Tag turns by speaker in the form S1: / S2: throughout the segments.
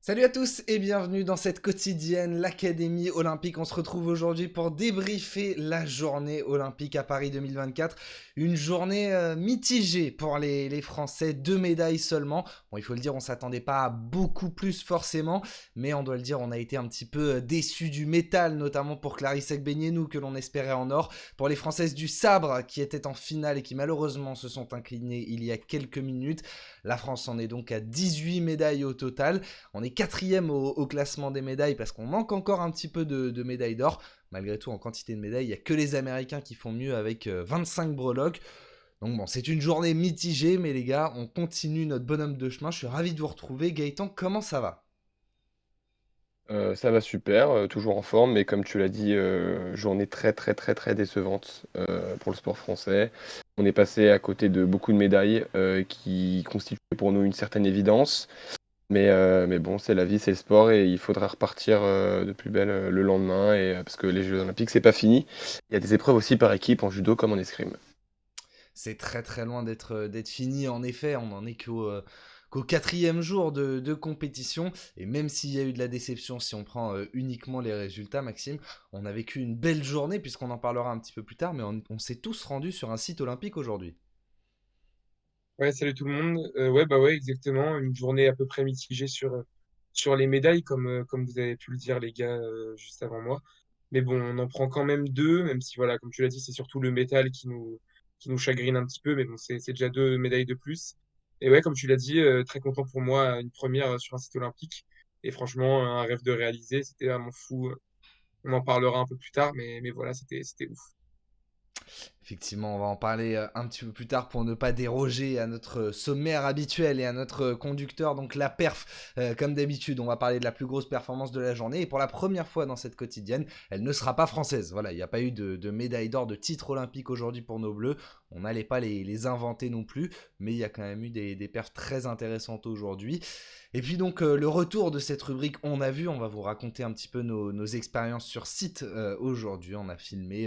S1: Salut à tous et bienvenue dans cette quotidienne, l'Académie Olympique. On se retrouve aujourd'hui pour débriefer la journée olympique à Paris 2024. Une journée mitigée pour les Français, 2 médailles seulement. Bon, il faut le dire, on ne s'attendait pas à beaucoup plus forcément, mais on doit le dire, on a été un petit peu déçus du métal, notamment pour Clarisse Agbenienou que l'on espérait en or. Pour les Françaises du sabre qui étaient en finale et qui malheureusement se sont inclinées il y a quelques minutes. La France en est donc à 18 médailles au total. On est quatrième au classement des médailles parce qu'on manque encore un petit peu de médailles d'or. Malgré tout, en quantité de médailles, il n'y a que les Américains qui font mieux avec 25 breloques. Donc bon, c'est une journée mitigée, mais les gars, on continue notre bonhomme de chemin. Je suis ravi de vous retrouver. Gaëtan, comment ça va?
S2: Ça va super, toujours en forme, mais comme tu l'as dit, journée très très très très décevante pour le sport français. On est passé à côté de beaucoup de médailles qui constituaient pour nous une certaine évidence, mais bon, c'est la vie, c'est le sport et il faudra repartir de plus belle le lendemain, parce que les Jeux Olympiques, c'est pas fini. Il y a des épreuves aussi par équipe en judo comme en escrime.
S1: C'est très très loin d'être fini. En effet, on n'en est qu'au quatrième jour de compétition. Et même s'il y a eu de la déception, si on prend uniquement les résultats, Maxime, on a vécu une belle journée, puisqu'on en parlera un petit peu plus tard, mais on s'est tous rendus sur un site olympique aujourd'hui.
S3: Ouais, salut tout le monde. Ouais, bah ouais, exactement. Une journée à peu près mitigée sur les médailles, comme vous avez pu le dire, les gars, juste avant moi. Mais bon, on en prend quand même deux, même si, voilà, comme tu l'as dit, c'est surtout le métal qui nous chagrine un petit peu, mais bon, c'est déjà deux médailles de plus. Et ouais, comme tu l'as dit, très content pour moi, une première sur un site olympique. Et franchement, un rêve de réaliser, c'était vraiment fou. On en parlera un peu plus tard, mais voilà, c'était ouf.
S1: Effectivement, on va en parler un petit peu plus tard pour ne pas déroger à notre sommaire habituel et à notre conducteur, donc la perf. Comme d'habitude, on va parler de la plus grosse performance de la journée. Et pour la première fois dans cette quotidienne, elle ne sera pas française. Voilà, il n'y a pas eu de médaille d'or, de titre olympique aujourd'hui pour nos Bleus. On n'allait pas les inventer non plus, mais il y a quand même eu des perfs très intéressantes aujourd'hui. Et puis donc le retour de cette rubrique On a vu, on va vous raconter un petit peu nos expériences sur site aujourd'hui. On a filmé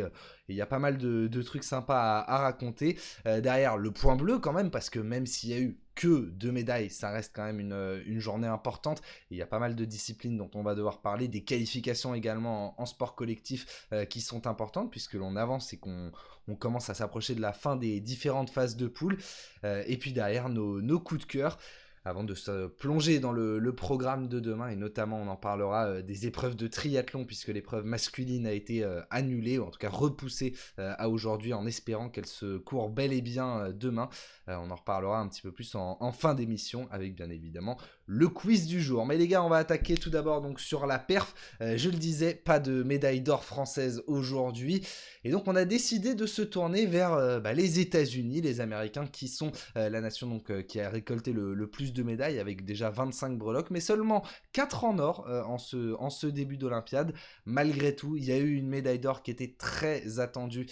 S1: et il y a pas mal de trucs sympas à raconter. Derrière, le point bleu quand même, parce que même s'il y a eu que 2 médailles, ça reste quand même une journée importante. Et il y a pas mal de disciplines dont on va devoir parler, des qualifications également en sport collectif qui sont importantes, puisque l'on avance et qu'on commence à s'approcher de la fin des différentes phases de poule. Et puis derrière, nos coups de cœur avant de se plonger dans le programme de demain, et notamment on en parlera des épreuves de triathlon, puisque l'épreuve masculine a été annulée, ou en tout cas repoussée à aujourd'hui, en espérant qu'elle se court bel et bien demain. On en reparlera un petit peu plus en fin d'émission, avec bien évidemment le quiz du jour. Mais les gars, on va attaquer tout d'abord donc sur la perf. Je le disais, pas de médaille d'or française aujourd'hui. Et donc on a décidé de se tourner vers les États-Unis, les Américains qui sont la nation donc, qui a récolté le plus de médailles avec déjà 25 breloques, mais seulement 4 en or en ce début d'Olympiade. Malgré tout, il y a eu une médaille d'or qui était très attendue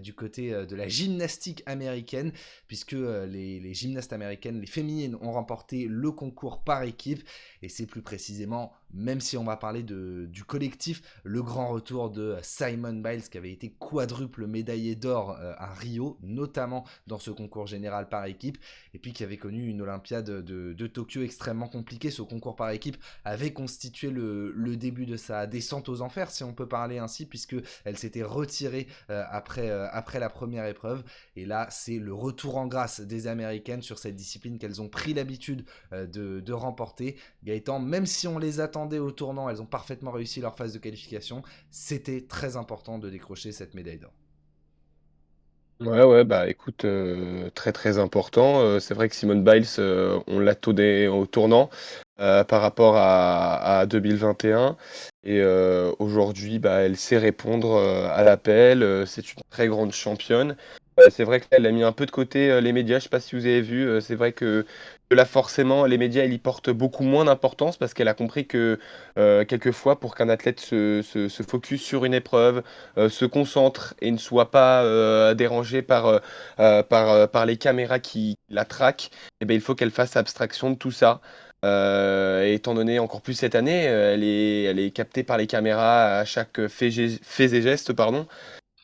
S1: du côté de la gymnastique américaine, puisque les gymnastes américaines, les féminines, ont remporté le concours par équipe, et c'est plus précisément, même si on va parler du collectif, le grand retour de Simon Biles, qui avait été quadruple médaillé d'or à Rio, notamment dans ce concours général par équipe, et puis qui avait connu une Olympiade de Tokyo extrêmement compliquée. Ce concours par équipe avait constitué le début de sa descente aux enfers, si on peut parler ainsi, puisque elle s'était retirée après la première épreuve. Et là, c'est le retour en grâce des Américaines sur cette discipline qu'elles ont pris l'habitude de remporter. Gaëtan, même si on les attendait au tournant, elles ont parfaitement réussi leur phase de qualification. C'était très important de décrocher cette médaille d'or.
S2: Ouais, ouais, bah écoute, très très important. C'est vrai que Simone Biles, on l'a au tournant par rapport à 2021. Aujourd'hui, bah, elle sait répondre à l'appel. C'est une très grande championne. C'est vrai qu'elle a mis un peu de côté les médias. Je sais pas si vous avez vu. C'est vrai que là, forcément, les médias, ils y portent beaucoup moins d'importance parce qu'elle a compris que quelquefois, pour qu'un athlète se focus sur une épreuve, se concentre et ne soit pas dérangé par les caméras qui la traquent, eh ben, il faut qu'elle fasse abstraction de tout ça. Et étant donné encore plus cette année, elle est captée par les caméras à chaque fait et geste, pardon.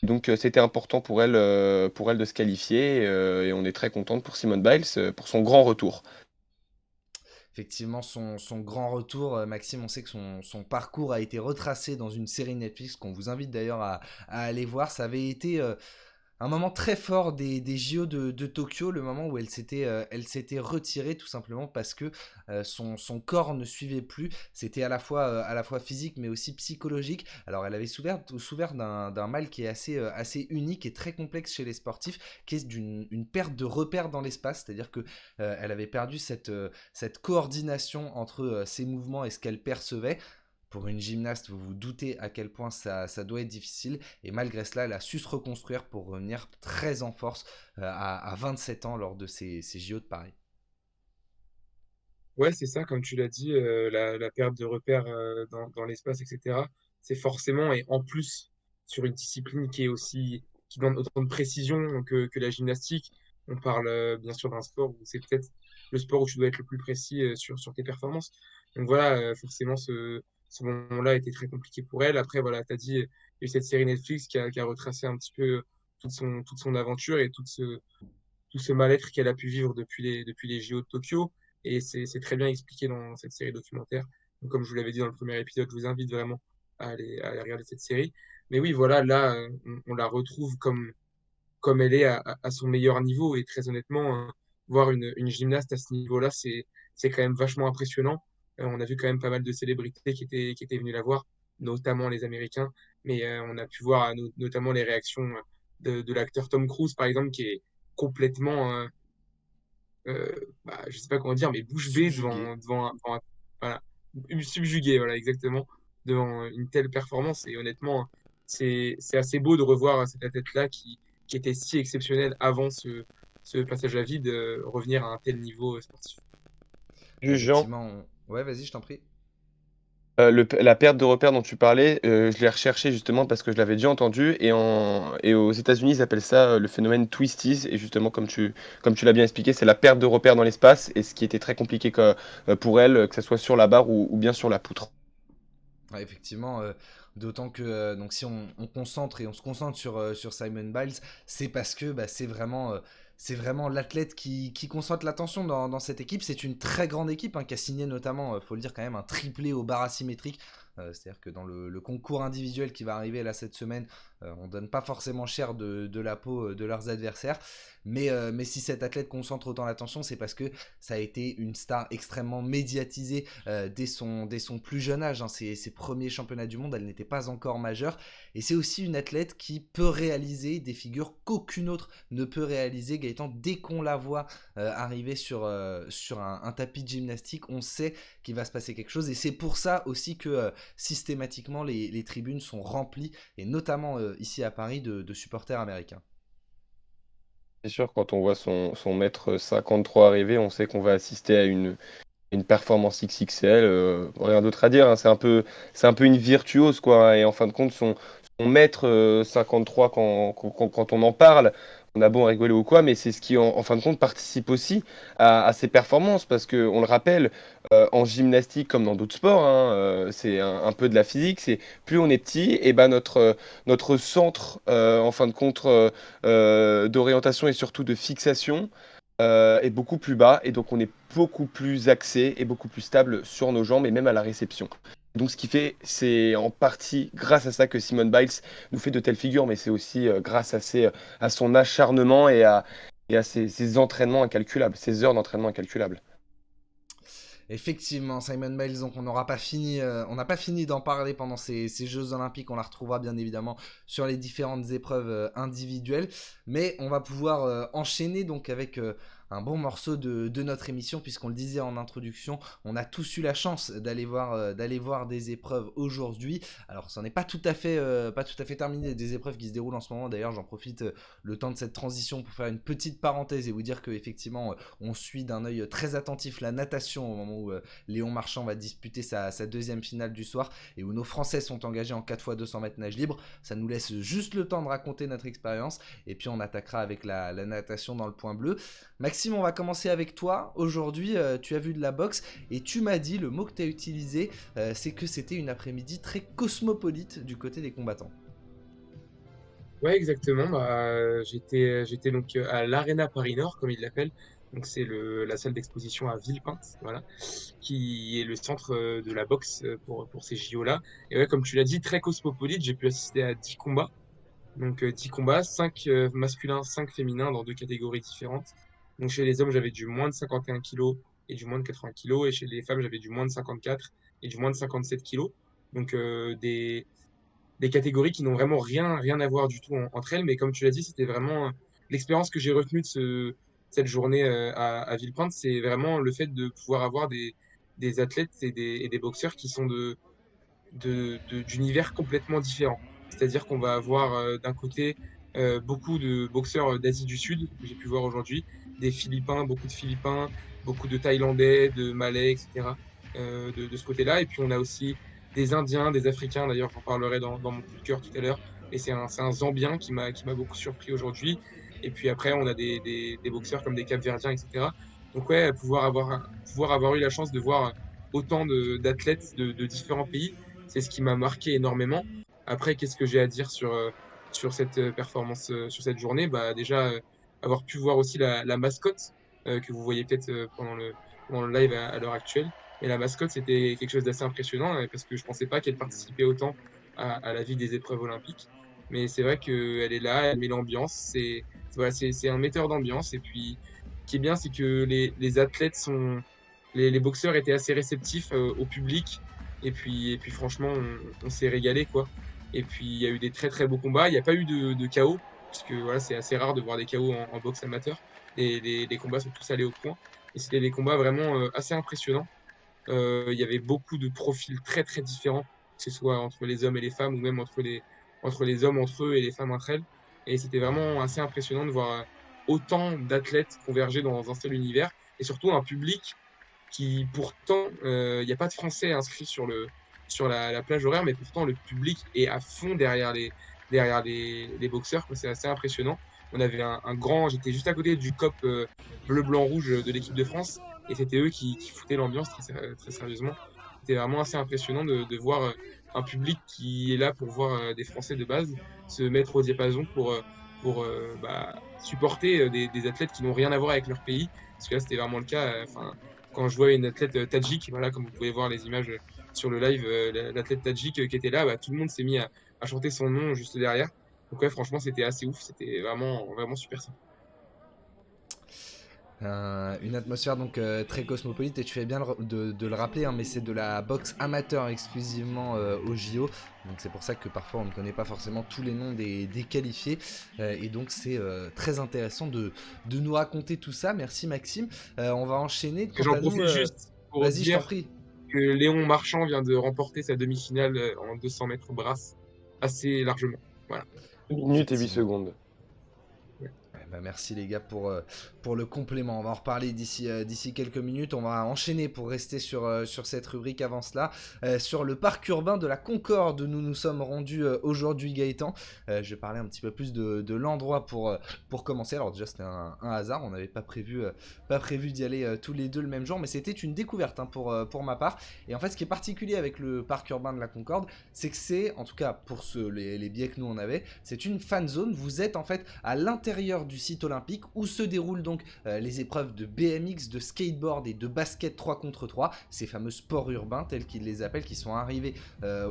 S2: Donc c'était important pour elle de se qualifier et on est très contente pour Simone Biles pour son grand retour.
S1: effectivement son grand retour. Maxime, on sait que son parcours a été retracé dans une série Netflix qu'on vous invite d'ailleurs à aller voir. Ça avait été un moment très fort des JO de Tokyo, le moment où elle s'était retirée tout simplement parce que son corps ne suivait plus. C'était à la fois physique mais aussi psychologique. Alors elle avait souffert d'un mal qui est assez unique et très complexe chez les sportifs, qui est une perte de repères dans l'espace, c'est-à-dire que elle avait perdu cette coordination entre ses mouvements et ce qu'elle percevait. Pour une gymnaste, vous vous doutez à quel point ça doit être difficile. Et malgré cela, elle a su se reconstruire pour revenir très en force à 27 ans lors de ces JO de Paris.
S3: Ouais, c'est ça, comme tu l'as dit, la perte de repères dans l'espace, etc. C'est forcément, et en plus, sur une discipline qui demande autant de précision que la gymnastique. On parle bien sûr d'un sport où c'est peut-être le sport où tu dois être le plus précis sur tes performances. Donc voilà, forcément, ce moment-là était très compliqué pour elle. Après, voilà, tu as dit, il y a eu cette série Netflix qui a retracé un petit peu toute son aventure et tout ce mal-être qu'elle a pu vivre depuis les JO de Tokyo. Et c'est très bien expliqué dans cette série documentaire. Donc, comme je vous l'avais dit dans le premier épisode, je vous invite vraiment à aller regarder cette série. Mais oui, voilà, là, on la retrouve comme elle est à son meilleur niveau. Et très honnêtement, voir une gymnaste à ce niveau-là, c'est quand même vachement impressionnant. On a vu quand même pas mal de célébrités qui étaient venues la voir, notamment les Américains. Mais on a pu voir notamment les réactions de l'acteur Tom Cruise, par exemple, qui est complètement, je sais pas comment dire, mais bouche bée
S1: Subjugué.
S3: voilà, subjugué, voilà, exactement, devant une telle performance. Et honnêtement, c'est assez beau de revoir cet athlète-là qui était si exceptionnel avant ce passage à vide, revenir à un tel niveau sportif.
S2: Du Jean,
S1: Effectivement, ouais, vas-y, je t'en prie.
S2: la perte de repères dont tu parlais, je l'ai recherché justement parce que je l'avais déjà entendu et aux États-Unis, ils appellent ça le phénomène twisties. Et justement, comme tu l'as bien expliqué, c'est la perte de repères dans l'espace et ce qui était très compliqué pour elle, que ce soit sur la barre ou bien sur la poutre.
S1: Ouais, effectivement, d'autant que donc si on concentre et on se concentre sur Simon Biles, c'est parce que bah, c'est vraiment l'athlète qui concentre l'attention dans cette équipe. C'est une très grande équipe hein, qui a signé notamment, faut le dire quand même, un triplé au bar asymétrique. C'est-à-dire que dans le concours individuel qui va arriver là cette semaine, on donne pas forcément cher de la peau de leurs adversaires. Mais si cet athlète concentre autant l'attention, c'est parce que ça a été une star extrêmement médiatisée dès son plus jeune âge. Hein. Ses premiers championnats du monde, elle n'était pas encore majeure. Et c'est aussi une athlète qui peut réaliser des figures qu'aucune autre ne peut réaliser. Gaëtan, dès qu'on la voit arriver sur un tapis de gymnastique, on sait qu'il va se passer quelque chose. Et c'est pour ça aussi que systématiquement les tribunes sont remplies, et notamment ici à Paris, de supporters américains.
S2: C'est sûr, quand on voit son mètre 53 arriver, on sait qu'on va assister à une performance XXL. Rien d'autre à dire, hein. C'est un peu une virtuose, quoi, hein. Et en fin de compte, son mètre 53, quand on en parle, on a beau en rigoler ou quoi, mais c'est ce qui, en fin de compte, participe aussi à ses performances. Parce que, on le rappelle, en gymnastique, comme dans d'autres sports, hein, c'est un peu de la physique. C'est plus on est petit, et ben notre centre, en fin de compte, d'orientation et surtout de fixation est beaucoup plus bas et donc on est beaucoup plus axé et beaucoup plus stable sur nos jambes et même à la réception. Donc ce qui fait, c'est en partie grâce à ça que Simone Biles nous fait de telles figures, mais c'est aussi grâce à son acharnement et à ses entraînements incalculables, ses heures d'entraînement incalculables.
S1: Effectivement, Simon Biles, donc on n'a pas fini d'en parler pendant ces Jeux Olympiques. On la retrouvera bien évidemment sur les différentes épreuves individuelles, mais on va pouvoir enchaîner donc avec un bon morceau de notre émission, puisqu'on le disait en introduction, on a tous eu la chance d'aller voir des épreuves aujourd'hui. Alors, ça n'est pas tout à fait terminé, des épreuves qui se déroulent en ce moment. D'ailleurs, j'en profite le temps de cette transition pour faire une petite parenthèse et vous dire que effectivement, on suit d'un œil très attentif la natation au moment où Léon Marchand va disputer sa deuxième finale du soir et où nos Français sont engagés en 4x200 mètres nage libre. Ça nous laisse juste le temps de raconter notre expérience et puis on attaquera avec la natation dans le point bleu. Maxime, on va commencer avec toi. Aujourd'hui, tu as vu de la boxe et tu m'as dit, le mot que tu as utilisé, c'est que c'était une après-midi très cosmopolite du côté des combattants.
S3: Ouais, exactement. J'étais donc à l'Arena Paris Nord, comme ils l'appellent. Donc c'est la salle d'exposition à Villepinte, voilà, qui est le centre de la boxe pour ces JO-là. Et ouais, comme tu l'as dit, très cosmopolite, j'ai pu assister à 10 combats. Donc 10 combats, 5 masculins, 5 féminins dans deux catégories différentes. Donc chez les hommes, j'avais du moins de 51 kilos et du moins de 80 kilos. Et chez les femmes, j'avais du moins de 54 et du moins de 57 kilos. Donc des catégories qui n'ont vraiment rien à voir du tout entre elles. Mais comme tu l'as dit, c'était vraiment l'expérience que j'ai retenue de cette journée à Villepinte. C'est vraiment le fait de pouvoir avoir des athlètes et des boxeurs qui sont d'univers complètement différents. C'est-à-dire qu'on va avoir d'un côté beaucoup de boxeurs d'Asie du Sud, que j'ai pu voir aujourd'hui, des Philippins, beaucoup de Philippins, beaucoup de Thaïlandais, de Malais, etc. De ce côté-là. Et puis on a aussi des Indiens, des Africains, d'ailleurs j'en parlerai dans mon coup de cœur tout à l'heure. Et c'est un Zambien qui m'a beaucoup surpris aujourd'hui. Et puis après, on a des boxeurs comme des Capverdiens, etc. Donc ouais, pouvoir avoir eu la chance de voir autant d'athlètes de différents pays, c'est ce qui m'a marqué énormément. Après, qu'est-ce que j'ai à dire sur cette performance, sur cette journée? Bah, déjà, avoir pu voir aussi la mascotte que vous voyez peut-être pendant le live à l'heure actuelle. Et la mascotte, c'était quelque chose d'assez impressionnant parce que je pensais pas qu'elle participait autant à la vie des épreuves olympiques. Mais c'est vrai qu'elle est là, elle met l'ambiance. Voilà, c'est un metteur d'ambiance. Et puis, ce qui est bien, c'est que les athlètes les boxeurs étaient assez réceptifs au public. Et puis franchement, on s'est régalé, quoi. Et puis, il y a eu des très, très beaux combats. Il n'y a pas eu de KO, puisque voilà, c'est assez rare de voir des KO en boxe amateur. Les combats sont tous allés au point. Et c'était des combats vraiment assez impressionnants. Il y avait beaucoup de profils très, très différents, que ce soit entre les hommes et les femmes, ou même entre les hommes entre eux et les femmes entre elles. Et c'était vraiment assez impressionnant de voir autant d'athlètes converger dans un seul univers, et surtout un public qui pourtant, il n'y a pas de Français inscrit sur la plage horaire, mais pourtant le public est à fond derrière les boxeurs, quoi. C'est assez impressionnant. On avait j'étais juste à côté du COP bleu, blanc, rouge de l'équipe de France, et c'était eux qui foutaient l'ambiance très sérieusement. C'était vraiment assez impressionnant de voir un public qui est là pour voir des Français de base se mettre au diapason pour supporter des athlètes qui n'ont rien à voir avec leur pays. Parce que là, c'était vraiment le cas. Enfin, quand je vois une athlète tadjik, voilà, comme vous pouvez voir les images sur le live, l'athlète tadjik qui était là, bah, tout le monde s'est mis à chanter son nom juste derrière. Donc ouais, franchement, c'était assez ouf, c'était vraiment super sympa.
S1: Une atmosphère donc très cosmopolite et tu fais bien de le rappeler, hein, mais c'est de la boxe amateur exclusivement au JO, donc c'est pour ça que parfois on ne connaît pas forcément tous les noms des qualifiés, et donc c'est très intéressant de nous raconter tout ça. Merci Maxime. On va enchaîner
S3: Et
S1: quant
S3: j'en
S1: à nous.
S3: profite juste pour
S1: Vas-y, je t'en
S3: dire
S1: prie.
S3: que Léon Marchand vient de remporter sa demi-finale en 200 mètres brasse assez largement. Voilà.
S1: 1 minute 8 secondes.
S3: Ouais.
S1: Bah merci les gars pour le complément. On va en reparler d'ici quelques minutes. On va enchaîner pour rester sur cette rubrique avant cela. Sur le parc urbain de la Concorde, nous nous sommes rendus aujourd'hui, Gaëtan. Je vais parler un petit peu plus de l'endroit pour commencer. Alors déjà c'était un hasard, on n'avait pas prévu d'y aller tous les deux le même jour, mais c'était une découverte, hein, pour ma part. Et en fait ce qui est particulier avec le parc urbain de la Concorde, c'est que c'est, en tout cas pour les billets que nous on avait, c'est une fan zone. Vous êtes en fait à l'intérieur du site olympique où se déroulent donc les épreuves de BMX, de skateboard et de basket 3 contre 3, ces fameux sports urbains tels qu'ils les appellent, qui sont arrivés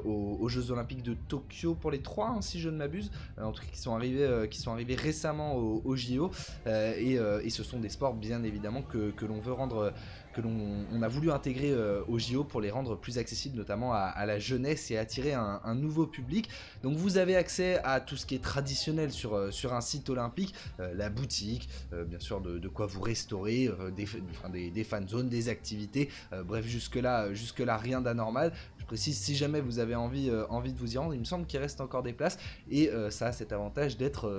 S1: aux Jeux Olympiques de Tokyo pour les 3, hein, si je ne m'abuse, en tout cas qui sont arrivés récemment au JO, et ce sont des sports bien évidemment que l'on veut rendre, que l'on a voulu intégrer au JO pour les rendre plus accessibles notamment à la jeunesse et attirer un nouveau public. Donc vous avez accès à tout ce qui est traditionnel sur un site olympique, la boutique, bien sûr de quoi vous restaurer, des fan zones, des activités, bref jusque là rien d'anormal. Je précise, si jamais vous avez envie de vous y rendre, il me semble qu'il reste encore des places, et ça a cet avantage d'être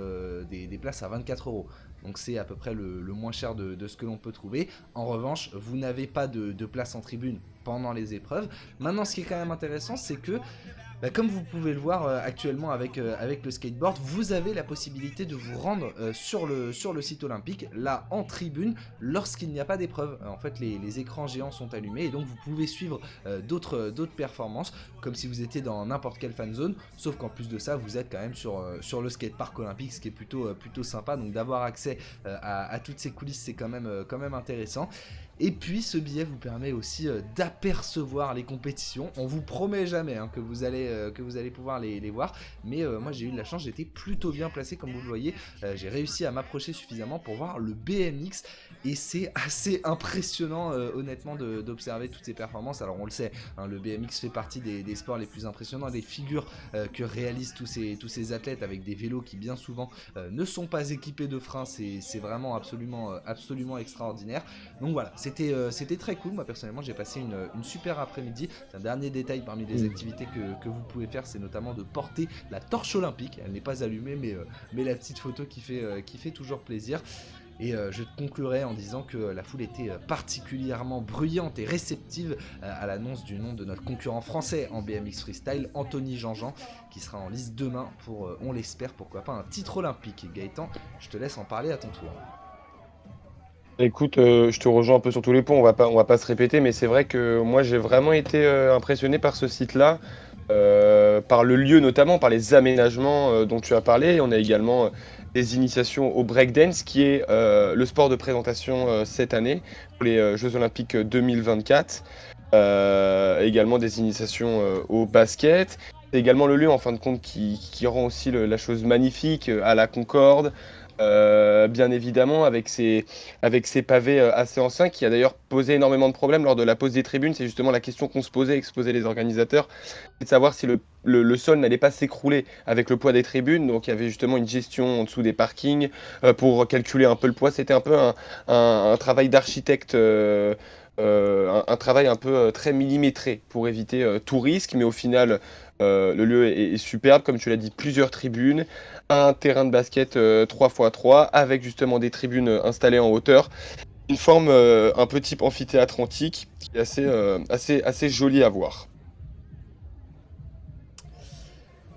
S1: des places à 24 €. Donc c'est à peu près le moins cher de ce que l'on peut trouver. En revanche, vous n'avez pas de place en tribune, pendant les épreuves. Maintenant, ce qui est quand même intéressant, c'est que comme vous pouvez le voir actuellement avec le skateboard, vous avez la possibilité de vous rendre sur le site olympique, là en tribune, lorsqu'il n'y a pas d'épreuve. En fait, les écrans géants sont allumés et donc vous pouvez suivre d'autres performances, comme si vous étiez dans n'importe quelle fan zone, sauf qu'en plus de ça, vous êtes quand même sur le skatepark olympique, ce qui est plutôt sympa. Donc d'avoir accès à toutes ces coulisses, c'est quand même intéressant. Et puis ce billet vous permet aussi d'apercevoir les compétitions. On vous promet jamais que vous allez pouvoir les voir, mais moi j'ai eu de la chance, j'étais plutôt bien placé comme vous le voyez. J'ai réussi à m'approcher suffisamment pour voir le BMX et c'est assez impressionnant honnêtement d'observer toutes ces performances. Alors on le sait, le BMX fait partie des sports les plus impressionnants, des figures que réalisent tous ces athlètes avec des vélos qui bien souvent ne sont pas équipés de freins. C'est vraiment absolument extraordinaire. Donc voilà, c'était très cool. Moi personnellement j'ai passé une super après-midi. Un dernier détail parmi les activités que vous pouvez faire, c'est notamment de porter la torche olympique. Elle n'est pas allumée, mais la petite photo qui fait toujours plaisir. Et je conclurai en disant que la foule était particulièrement bruyante et réceptive à l'annonce du nom de notre concurrent français en BMX freestyle, Anthony Jean-Jean, qui sera en lice demain pour, on l'espère, pourquoi pas un titre olympique. Gaëtan, je te laisse en parler à ton tour.
S2: Écoute, je te rejoins un peu sur tous les points, on va pas se répéter, mais c'est vrai que moi j'ai vraiment été impressionné par ce site-là, par le lieu notamment, par les aménagements dont tu as parlé. On a également des initiations au breakdance, qui est le sport de présentation cette année pour les Jeux Olympiques 2024. Également des initiations au basket. C'est également le lieu en fin de compte qui rend aussi la chose magnifique à la Concorde. Bien évidemment avec ces pavés assez anciens, qui a d'ailleurs posé énormément de problèmes lors de la pose des tribunes. C'est justement la question qu'on se posait, et que se posaient les organisateurs, c'est de savoir si le sol n'allait pas s'écrouler avec le poids des tribunes. Donc il y avait justement une gestion en dessous des parkings pour calculer un peu le poids. C'était un peu un travail d'architecte, un travail un peu très millimétré pour éviter tout risque, mais au final le lieu est superbe, comme tu l'as dit, plusieurs tribunes, un terrain de basket 3x3 avec justement des tribunes installées en hauteur, une forme un peu type amphithéâtre antique qui est assez jolie à voir.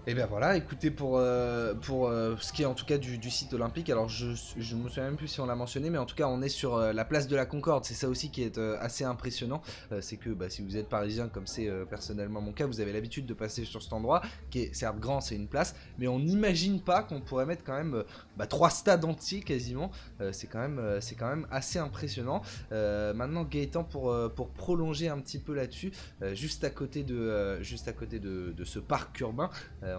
S1: Et bien voilà, écoutez, pour ce qui est en tout cas du site olympique, alors je ne me souviens même plus si on l'a mentionné, mais en tout cas on est sur la place de la Concorde. C'est ça aussi qui est assez impressionnant, c'est que si vous êtes parisien, comme c'est personnellement mon cas, vous avez l'habitude de passer sur cet endroit, qui est certes grand, c'est une place, mais on n'imagine pas qu'on pourrait mettre quand même 3 stades entiers quasiment. C'est quand même assez impressionnant. Maintenant Gaëtan, pour prolonger un petit peu là-dessus, juste à côté de ce parc urbain,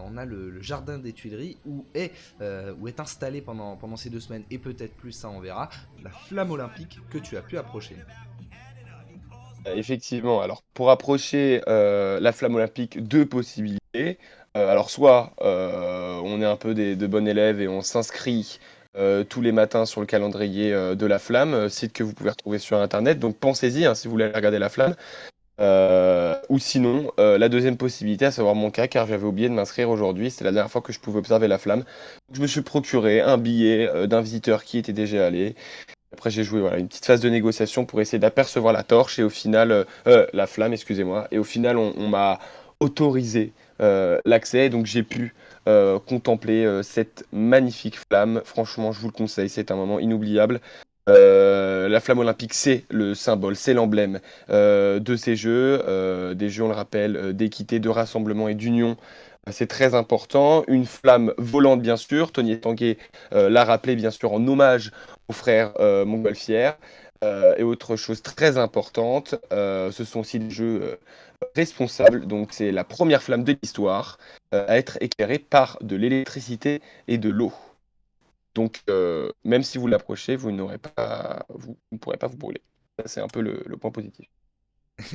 S1: on a le jardin des Tuileries où est installé pendant ces 2 semaines, et peut-être plus, ça on verra, la flamme olympique que tu as pu approcher.
S2: Effectivement, alors pour approcher la flamme olympique, deux possibilités. Alors soit on est un peu de bons élèves et on s'inscrit tous les matins sur le calendrier de la flamme, site que vous pouvez retrouver sur internet, donc pensez-y si vous voulez aller regarder la flamme. Ou sinon, la deuxième possibilité, à savoir mon cas, car j'avais oublié de m'inscrire aujourd'hui, c'était la dernière fois que je pouvais observer la flamme. Donc, je me suis procuré un billet d'un visiteur qui était déjà allé. Après, j'ai joué une petite phase de négociation pour essayer d'apercevoir la torche et au final, la flamme, excusez-moi. Et au final, on m'a autorisé l'accès, donc j'ai pu contempler cette magnifique flamme. Franchement, je vous le conseille, c'est un moment inoubliable. La flamme olympique, c'est le symbole, c'est l'emblème de ces jeux, des jeux, on le rappelle, d'équité, de rassemblement et d'union. C'est très important. Une flamme volante, bien sûr. Tony Estanguet l'a rappelé, bien sûr, en hommage aux frères Montgolfière. Et autre chose très importante, ce sont aussi des jeux responsables. Donc, c'est la première flamme de l'histoire à être éclairée par de l'électricité et de l'eau. Donc, même si vous l'approchez, vous ne pourrez pas vous brûler. Ça, c'est un peu le point positif.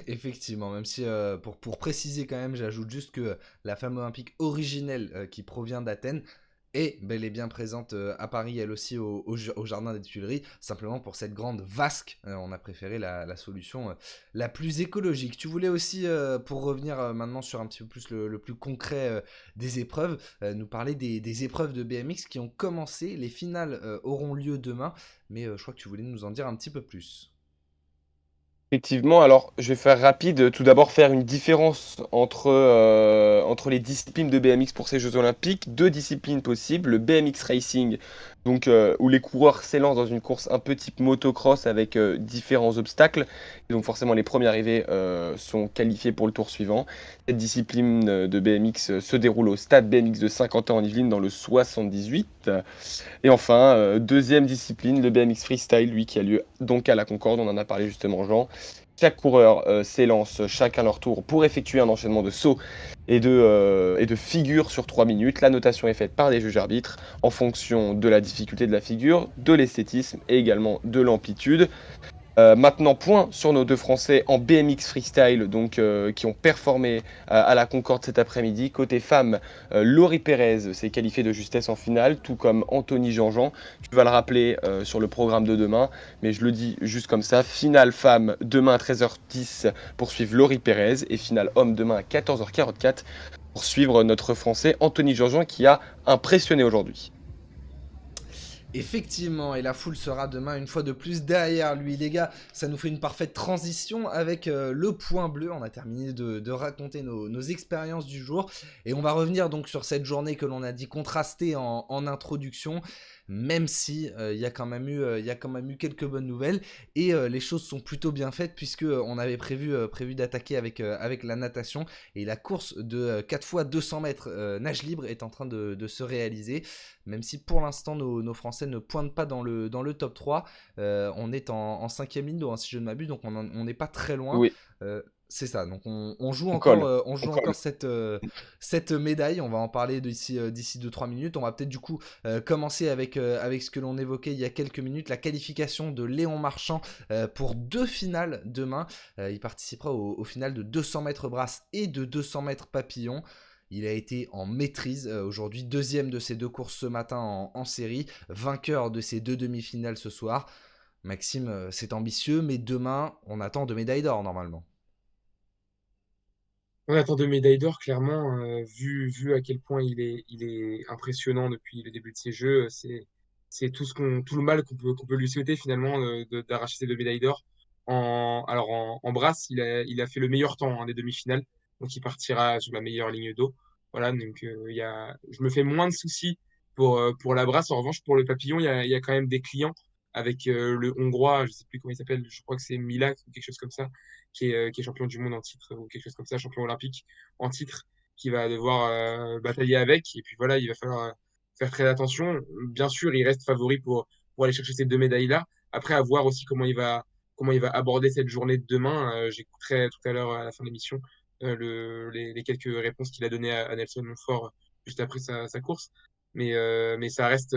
S1: Effectivement, même si pour préciser quand même, j'ajoute juste que la flamme olympique originelle qui provient d'Athènes est bel et bien présente à Paris, elle aussi au jardin des Tuileries. Simplement pour cette grande vasque, on a préféré la solution la plus écologique. Tu voulais aussi, pour revenir maintenant sur un petit peu plus le plus concret des épreuves, nous parler des épreuves de BMX qui ont commencé. Les finales auront lieu demain, mais je crois que tu voulais nous en dire un petit peu plus.
S2: Effectivement, alors je vais faire rapide. Tout d'abord, faire une différence entre les disciplines de BMX pour ces Jeux Olympiques. Deux disciplines possibles, le BMX Racing, donc où les coureurs s'élancent dans une course un peu type motocross avec différents obstacles. Et donc forcément, les premiers arrivés sont qualifiés pour le tour suivant. Cette discipline de BMX se déroule au stade BMX de Saint-Quentin en Yvelines dans le 78. Et enfin, deuxième discipline, le BMX freestyle, lui qui a lieu donc à la Concorde, on en a parlé justement Jean. Chaque coureur s'élance chacun leur tour pour effectuer un enchaînement de sauts et de figures sur 3 minutes. La notation est faite par des juges arbitres en fonction de la difficulté de la figure, de l'esthétisme et également de l'amplitude. Maintenant, point sur nos deux Français en BMX freestyle, donc qui ont performé à la Concorde cet après-midi. Côté femmes, Laurie Pérez s'est qualifiée de justesse en finale, tout comme Anthony Jean-Jean. Tu vas le rappeler sur le programme de demain, mais je le dis juste comme ça. Finale femme demain à 13h10 pour suivre Laurie Pérez et finale homme demain à 14h44 pour suivre notre Français Anthony Jean-Jean qui a impressionné aujourd'hui.
S1: Effectivement, et la foule sera demain une fois de plus derrière lui. Les gars, ça nous fait une parfaite transition avec le point bleu. On a terminé de raconter nos expériences du jour. Et on va revenir donc sur cette journée que l'on a dit contrastée en introduction. Même si il y a quand même eu quelques bonnes nouvelles. Et les choses sont plutôt bien faites puisque on avait prévu d'attaquer avec la natation. Et la course de 4 fois 200 mètres nage libre est en train de se réaliser. Même si pour l'instant nos Français ne pointent pas dans le top 3, on est en 5ème ligne, si je ne m'abuse, donc on n'est pas très loin.
S2: Oui,
S1: C'est ça, donc on joue
S2: on
S1: encore,
S2: colle.
S1: cette médaille, on va en parler d'ici 2-3 minutes. On va peut-être du coup commencer avec ce que l'on évoquait il y a quelques minutes, la qualification de Léon Marchand pour 2 finales demain. Il participera au final de 200 mètres brasse et de 200 mètres papillon. Il a été en maîtrise aujourd'hui, deuxième de ses 2 courses ce matin en série, vainqueur de ses 2 demi-finales ce soir. Maxime, c'est ambitieux, mais demain, on attend 2 médailles d'or normalement.
S3: On attend 2 médailles d'or, clairement, vu à quel point il est impressionnant depuis le début de ces Jeux. C'est tout le mal qu'on peut lui souhaiter finalement d'arracher ces 2 médailles d'or. En brasse, il a fait le meilleur temps des demi-finales, donc il partira sur la meilleure ligne d'eau. Voilà, donc je me fais moins de soucis pour la brasse. En revanche, pour le papillon, il y a quand même des clients avec le Hongrois, je sais plus comment il s'appelle, je crois que c'est Milak ou quelque chose comme ça qui est champion du monde en titre ou quelque chose comme ça, champion olympique en titre, qui va devoir batailler avec. Et puis voilà, il va falloir faire très attention. Bien sûr, il reste favori pour aller chercher ces 2 médailles-là. Après, à voir aussi comment il va aborder cette journée de demain. J'écouterai tout à l'heure à la fin de l'émission les quelques réponses qu'il a données à Nelson Montfort juste après sa course. Mais ça reste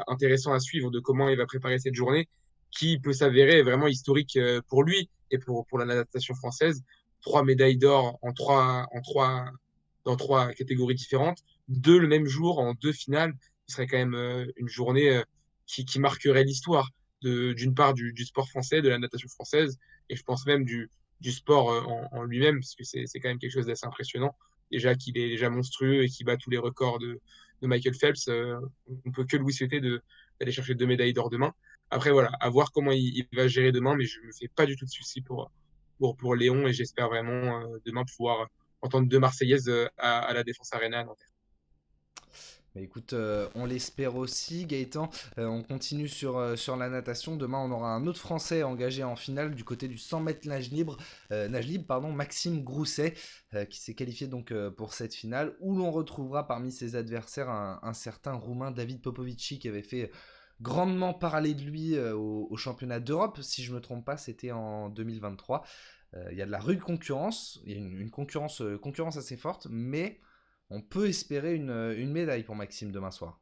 S3: intéressant à suivre de comment il va préparer cette journée qui peut s'avérer vraiment historique pour lui et pour la natation française. 3 médailles d'or dans 3 catégories différentes, 2 le même jour en 2 finales. Ce serait quand même une journée qui marquerait l'histoire d'une part du sport français, de la natation française, et je pense même du sport en lui-même, parce que c'est quand même quelque chose d'assez impressionnant. Déjà qu'il est déjà monstrueux et qu'il bat tous les records de Michael Phelps, on peut que lui souhaiter d'aller chercher 2 médailles d'or demain. Après, voilà, à voir comment il va gérer demain, mais je ne me fais pas du tout de soucis pour Léon et j'espère vraiment demain pouvoir entendre 2 Marseillaises à la Défense Arena à Nanterre.
S1: Bah écoute, on l'espère aussi, Gaëtan. On continue sur la natation. Demain, on aura un autre Français engagé en finale du côté du 100 mètres nage libre, pardon, Maxime Grousset, qui s'est qualifié donc pour cette finale, où l'on retrouvera parmi ses adversaires un certain Roumain David Popovici qui avait fait grandement parler de lui au championnat d'Europe, si je ne me trompe pas, c'était en 2023. Il y a de la rude concurrence, il y a une concurrence assez forte, mais on peut espérer une médaille pour Maxime demain soir.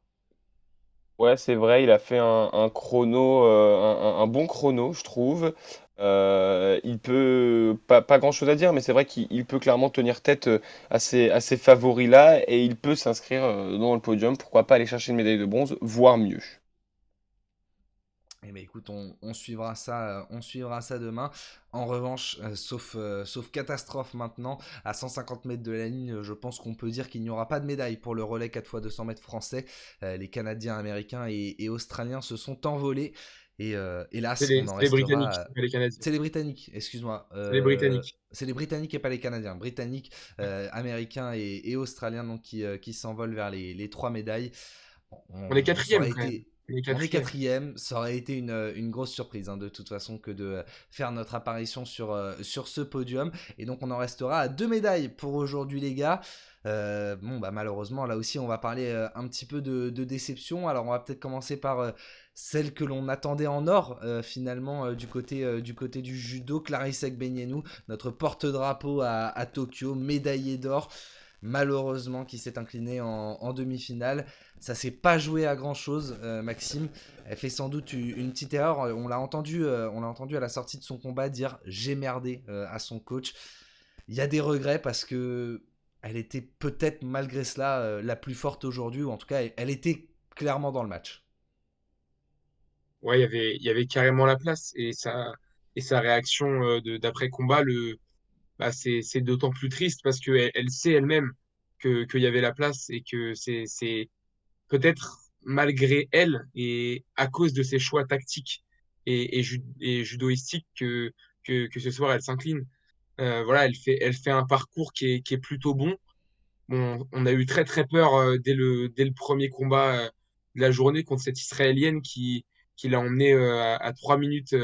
S2: Ouais, c'est vrai, il a fait un chrono, un bon chrono, je trouve. Il peut, pas grand-chose à dire, mais c'est vrai qu'il peut clairement tenir tête à ces favoris-là et il peut s'inscrire dans le podium. Pourquoi pas aller chercher une médaille de bronze, voire mieux.
S1: Eh bien, écoute, on suivra ça demain. En revanche, sauf catastrophe maintenant, à 150 mètres de la ligne, je pense qu'on peut dire qu'il n'y aura pas de médaille pour le relais 4 fois 200 mètres français. Les Canadiens, Américains et Australiens se sont envolés. Et
S3: C'est
S1: hélas, on
S3: les,
S1: en
S3: c'est les Britanniques,
S1: restera.
S3: c'est pas les Canadiens.
S1: C'est les Britanniques, excuse-moi.
S3: C'est les Britanniques.
S1: C'est les Britanniques et pas les Canadiens. Britanniques,
S3: Ouais.
S1: Américains et Australiens donc, qui s'envolent vers les trois médailles.
S3: On est
S1: Ça
S3: quatrième
S1: aurait
S3: quand même.
S1: été.
S3: On est
S1: On est
S3: quatrième.
S1: quatrième, ça aurait été une grosse surprise hein, de toute façon que de faire notre apparition sur ce podium. Et donc on en restera à 2 médailles pour aujourd'hui les gars. Bon bah malheureusement là aussi on va parler un petit peu de déception. Alors on va peut-être commencer par celle que l'on attendait en or finalement du côté du judo. Clarissa Agbenienou, notre porte-drapeau à Tokyo, médaillée d'or malheureusement qui s'est inclinée en demi-finale. Ça s'est pas joué à grand chose, Maxime. Elle fait sans doute une petite erreur. On l'a entendu à la sortie de son combat dire j'ai merdé à son coach. Il y a des regrets parce que elle était peut-être malgré cela la plus forte aujourd'hui, ou en tout cas elle était clairement dans le match.
S3: Ouais, il y avait carrément la place et sa réaction d'après-combat, c'est d'autant plus triste parce qu'elle elle sait elle-même qu'il y avait la place et que c'est peut-être malgré elle et à cause de ses choix tactiques et judoïstiques que ce soir elle s'incline. Voilà, elle fait un parcours qui est plutôt bon. Bon, on a eu très très peur dès le premier combat de la journée contre cette Israélienne qui l'a emmené à 3 minutes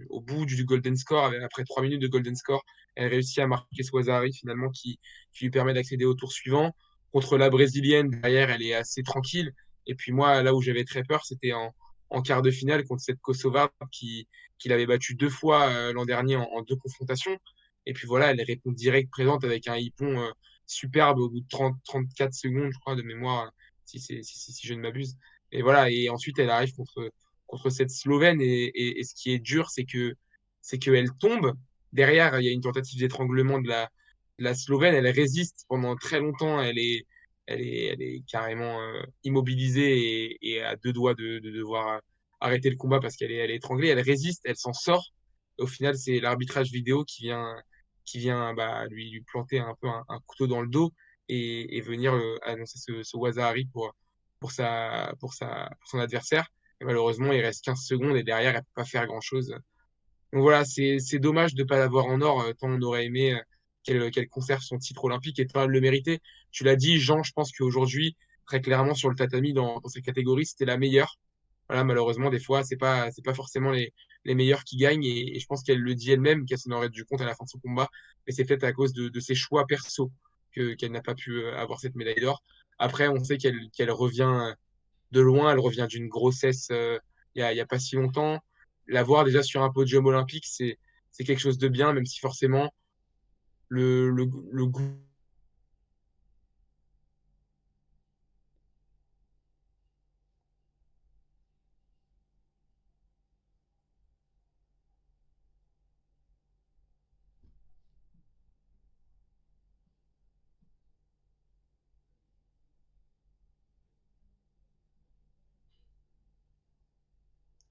S3: au bout du Golden Score. Après 3 minutes de Golden Score, elle réussit à marquer Swazari finalement qui lui permet d'accéder au tour suivant. Contre la Brésilienne, derrière, elle est assez tranquille. Et puis moi, là où j'avais très peur, c'était en quart de finale contre cette Kosovarde qui l'avait battue 2 fois l'an dernier en 2 confrontations. Et puis voilà, elle répond direct présente avec un hippon superbe au bout de 34 secondes, je crois, de mémoire, si je ne m'abuse. Et voilà, et ensuite elle arrive contre cette Slovène. Et ce qui est dur, c'est qu'elle tombe. Derrière, il y a une tentative d'étranglement de la Slovène. Elle résiste pendant très longtemps. Elle est carrément immobilisée et à 2 doigts de devoir arrêter le combat parce qu'elle est étranglée. Elle résiste, elle s'en sort. Au final, c'est l'arbitrage vidéo qui vient bah, lui planter un peu un couteau dans le dos et venir annoncer ce Wazahari pour son adversaire. Et malheureusement, il reste 15 secondes et derrière, elle ne peut pas faire grand-chose. Donc voilà, c'est dommage de ne pas l'avoir en or, tant on aurait aimé qu'elle conserve son titre olympique et tant elle le méritait. Tu l'as dit, Jean, je pense qu'aujourd'hui, très clairement, sur le tatami, dans cette catégorie, c'était la meilleure. Voilà, malheureusement, des fois, c'est pas forcément les meilleurs qui gagnent et je pense qu'elle le dit elle-même, qu'elle s'en aurait rendu compte à la fin de son combat, mais c'est peut-être à cause de ses choix perso qu'elle n'a pas pu avoir cette médaille d'or. Après, on sait qu'elle revient de loin, elle revient d'une grossesse il y a pas si longtemps. La voir déjà sur un podium olympique, c'est quelque chose de bien, même si forcément le goût.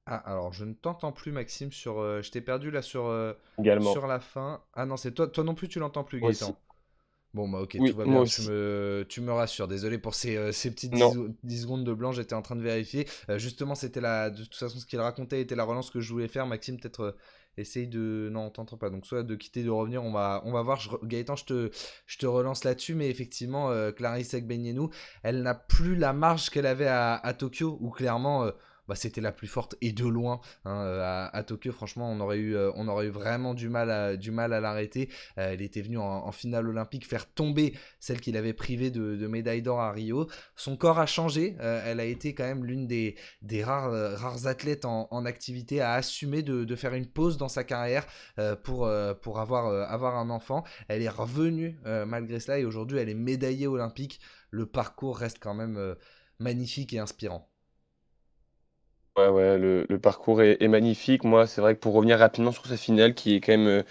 S1: Ah, alors je ne t'entends plus, Maxime, je t'ai perdu là
S2: également.
S1: sur la fin. Ah non, c'est toi non plus, tu l'entends plus,
S2: Moi aussi.
S1: Gaëtan. Bon, bah ok, tout
S2: Oui,
S1: va
S2: moi
S1: bien, tu
S2: aussi.
S1: me, tu me rassures. Désolé pour ces petites
S2: Non.
S1: 10 secondes de blanc, j'étais en train de vérifier. Justement, de toute façon, ce qu'il racontait était la relance que je voulais faire. Maxime, peut-être essaye de. Non, on t'entend pas. Donc, soit de quitter, de revenir, on va voir. Gaëtan, je te relance là-dessus, mais effectivement, Clarisse Agbenienou, elle n'a plus la marge qu'elle avait à Tokyo, où clairement. Bah, c'était la plus forte et de loin hein, à Tokyo. Franchement, on aurait eu vraiment du mal à l'arrêter. Elle était venue en finale olympique faire tomber celle qui l'avait privée de médaille d'or à Rio. Son corps a changé. Elle a été quand même l'une des rares athlètes en activité à assumer de faire une pause dans sa carrière pour avoir un enfant. Elle est revenue malgré cela et aujourd'hui elle est médaillée olympique. Le parcours reste quand même magnifique et inspirant.
S2: Ouais, ouais, le parcours est magnifique. Moi, c'est vrai que pour revenir rapidement sur cette finale qui est quand même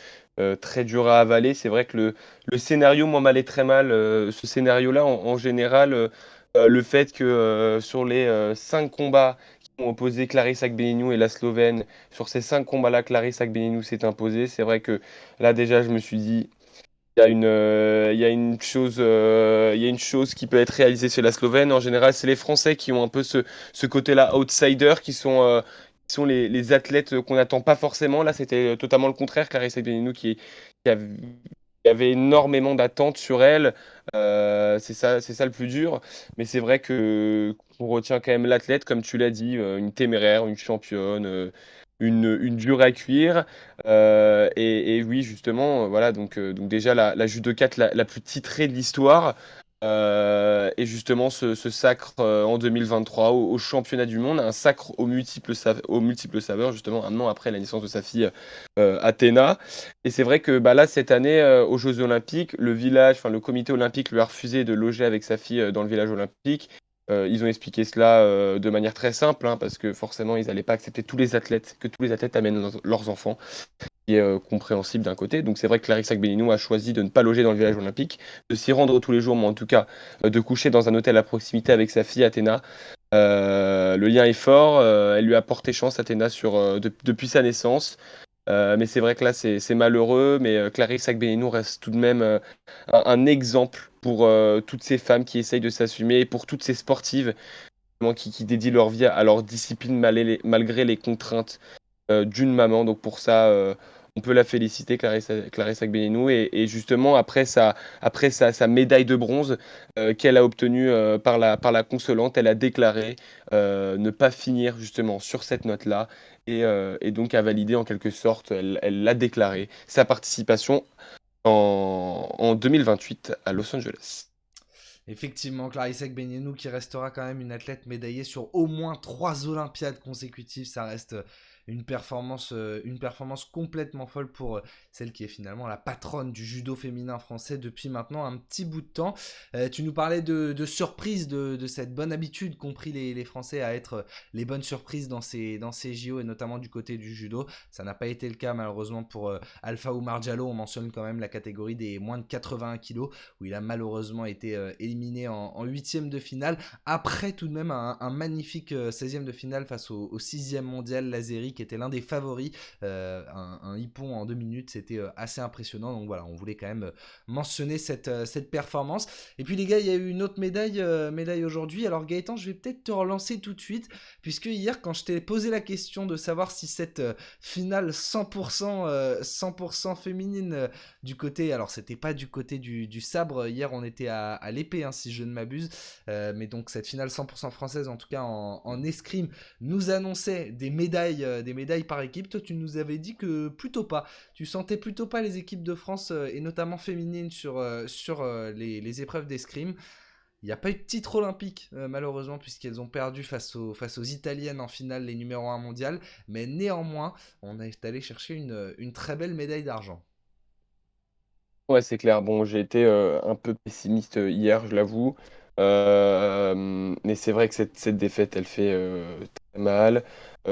S2: très dur à avaler, c'est vrai que le scénario, moi, m'allait très mal. Ce scénario-là, en général, le fait que sur les 5 combats qui ont opposé Clarisse Agbenienou et la Slovène, sur ces 5 combats-là, Clarisse Agbenienou s'est imposée. C'est vrai que là, déjà, je me suis dit, il y a une chose qui peut être réalisée chez la Slovène. En général, c'est les Français qui ont un peu ce côté-là outsider, sont les athlètes qu'on n'attend pas forcément. Là, c'était totalement le contraire. Clarissa Agbenienou qui avait énormément d'attentes sur elle. C'est ça le plus dur. Mais c'est vrai que qu'on retient quand même l'athlète, comme tu l'as dit, une téméraire, une championne, une dure à cuire. Et oui, justement, voilà, donc déjà la judokate la plus titrée de l'histoire. Et justement, ce sacre en 2023 au championnat du monde, un sacre aux multiples saveurs, justement, un an après la naissance de sa fille Athéna. Et c'est vrai que bah, là, cette année, aux Jeux Olympiques, le comité olympique lui a refusé de loger avec sa fille dans le village olympique. Ils ont expliqué cela de manière très simple, hein, parce que forcément, ils n'allaient pas accepter que tous les athlètes amènent leurs enfants, qui est compréhensible d'un côté. Donc c'est vrai que Clarissa Agbenienou a choisi de ne pas loger dans le village olympique, de s'y rendre tous les jours, mais en tout cas de coucher dans un hôtel à proximité avec sa fille Athéna. Le lien est fort, elle lui a porté chance Athéna depuis sa naissance. Mais c'est vrai que là c'est malheureux, mais Clarissa Agbenienou reste tout de même un exemple pour toutes ces femmes qui essayent de s'assumer et pour toutes ces sportives qui dédient leur vie à leur discipline malgré les contraintes d'une maman. Donc pour ça, on peut la féliciter, Clarissa Agbenienou. Et justement, sa médaille de bronze qu'elle a obtenue par la consolante, elle a déclaré ne pas finir justement sur cette note-là. Et donc a validé en quelque sorte, elle l'a déclaré, sa participation en 2028 à Los Angeles.
S1: Effectivement, Clarissa Agbenienou qui restera quand même une athlète médaillée sur au moins 3 Olympiades consécutives, ça reste une performance complètement folle pour celle qui est finalement la patronne du judo féminin français depuis maintenant un petit bout de temps. Tu nous parlais de surprise, de cette bonne habitude qu'ont pris les Français à être les bonnes surprises dans ces JO et notamment du côté du judo. Ça n'a pas été le cas malheureusement pour Alpha Oumar Diallo. On mentionne quand même la catégorie des moins de 81 kg où il a malheureusement été éliminé en huitième de finale. Après tout de même un magnifique 16e de finale face au 6e mondial Lazeri qui était l'un des favoris. Un hippon en 2 minutes, c'était assez impressionnant. Donc voilà, on voulait quand même mentionner cette performance. Et puis les gars, il y a eu une autre médaille aujourd'hui. Alors Gaëtan, je vais peut-être te relancer tout de suite, puisque hier, quand je t'ai posé la question de savoir si cette finale 100% féminine du côté, alors c'était pas du côté du sabre, hier on était à l'épée, hein, si je ne m'abuse, mais donc cette finale 100% française, en tout cas en escrime, nous annonçait des médailles par équipe. Toi, tu nous avais dit que plutôt pas. Tu sentais plutôt pas les équipes de France, et notamment féminines, sur les épreuves d'escrime. Il n'y a pas eu de titre olympique, malheureusement, puisqu'elles ont perdu face aux Italiennes en finale, les numéros 1 mondiales. Mais néanmoins, on est allé chercher une très belle médaille d'argent.
S2: Ouais, c'est clair. Bon, j'ai été un peu pessimiste hier, je l'avoue. Mais c'est vrai que cette défaite, elle fait très mal.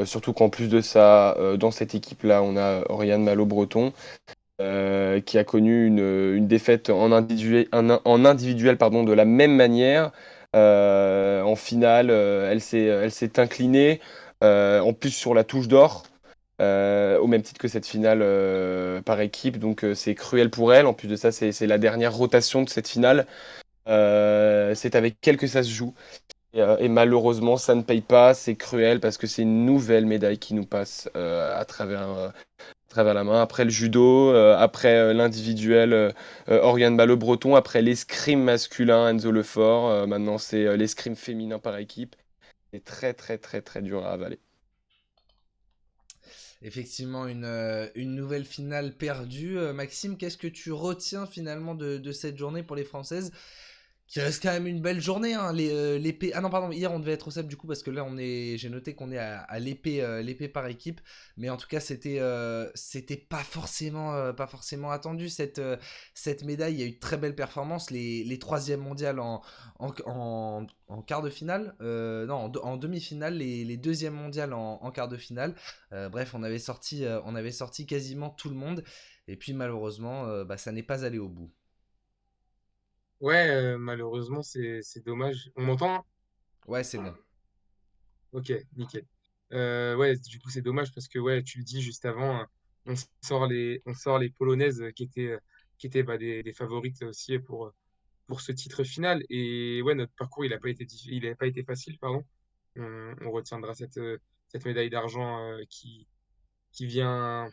S2: Surtout qu'en plus de ça, dans cette équipe-là, on a Oriane Malo-Breton qui a connu une défaite en individuel pardon, de la même manière. En finale, elle s'est inclinée, en plus sur la touche d'or. Au même titre que cette finale par équipe. Donc c'est cruel pour elle. En plus de ça, c'est la dernière rotation de cette finale. C'est avec elle que ça se joue. Et malheureusement, ça ne paye pas. C'est cruel parce que c'est une nouvelle médaille qui nous passe à travers la main. Après le judo, après l'individuel Oriane Ballot-Breton, après l'escrime masculin Enzo Lefort. Maintenant, c'est l'escrime féminin par équipe. C'est très, très, très, très dur à avaler.
S1: Effectivement, une nouvelle finale perdue. Maxime, qu'est-ce que tu retiens finalement de cette journée pour les Françaises qui reste quand même une belle journée, hein, l'épée. Ah non, pardon, hier on devait être au sable du coup parce que là j'ai noté qu'on est à l'épée par équipe, mais en tout cas c'était pas forcément attendu cette médaille. Il y a eu de très belles performances, les troisièmes mondiales en quart de finale, non en demi-finale, les deuxièmes mondiales en quart de finale. Bref, on avait sorti quasiment tout le monde et puis malheureusement bah, ça n'est pas allé au bout.
S3: Ouais, malheureusement, c'est dommage. On m'entend?
S1: Ouais, c'est bon.
S3: Ok, nickel. Ouais, du coup, c'est dommage parce que, ouais, tu le dis juste avant, hein, on sort les Polonaises qui étaient bah, des favorites aussi pour ce titre final. Et ouais, notre parcours, il a pas été facile, pardon. On retiendra cette médaille d'argent qui vient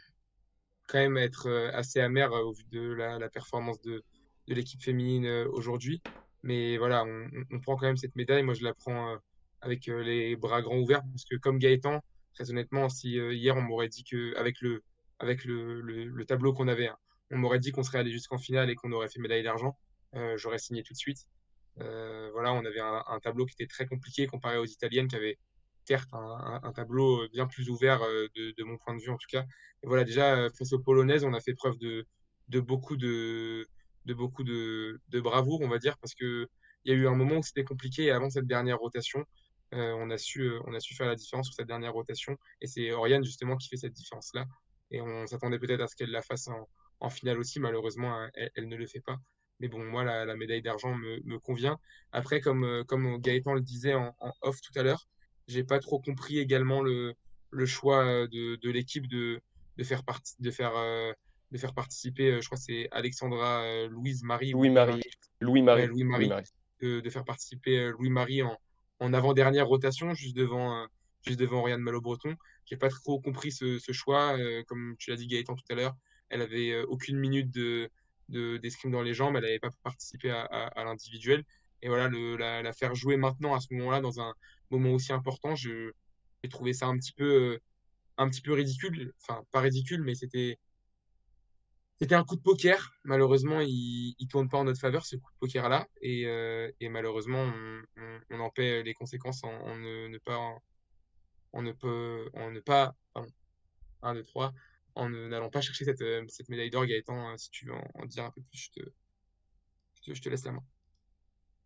S3: quand même être assez amère au vu de la performance de l'équipe féminine aujourd'hui. Mais voilà, on prend quand même cette médaille. Moi, je la prends avec les bras grands ouverts parce que comme Gaëtan, très honnêtement, si hier on m'aurait dit que avec le tableau qu'on avait, hein, on m'aurait dit qu'on serait allé jusqu'en finale et qu'on aurait fait médaille d'argent, j'aurais signé tout de suite. Voilà, on avait un tableau qui était très compliqué comparé aux Italiennes qui avaient certes un tableau bien plus ouvert de mon point de vue en tout cas. Et voilà, déjà face aux Polonaises, on a fait preuve de beaucoup de bravoure, on va dire, parce que il y a eu un moment où c'était compliqué et avant cette dernière rotation, on a su faire la différence sur cette dernière rotation. Et c'est Oriane justement qui fait cette différence-là. Et on s'attendait peut-être à ce qu'elle la fasse en finale aussi. Malheureusement, elle ne le fait pas. Mais bon, moi, la médaille d'argent me convient. Après, comme Gaëtan le disait en off tout à l'heure, j'ai pas trop compris également le choix de l'équipe de faire participer, je crois que c'est Alexandra Louise-Marie ou
S2: Louis-Marie.
S3: Louis-Marie, ouais,
S2: Louis-Marie.
S3: Louis-Marie,
S2: Louis-Marie.
S3: de faire participer Louis-Marie en avant-dernière rotation, juste devant Oriane Malo-Breton. J'ai pas trop compris ce choix. Comme tu l'as dit, Gaëtan, tout à l'heure, elle avait aucune minute d'escrime dans les jambes, elle n'avait pas participé à l'individuel. Et voilà, la faire jouer maintenant à ce moment-là, dans un moment aussi important, j'ai trouvé ça un petit peu ridicule. Enfin, pas ridicule, mais c'était un coup de poker. Malheureusement, il tourne pas en notre faveur, ce coup de poker-là. Et malheureusement, on en paie les conséquences en ne pas, pardon, 1, 2, 3, n'allant pas chercher cette médaille d'or, Gaëtan. Si tu veux en dire un peu plus, je te laisse la main.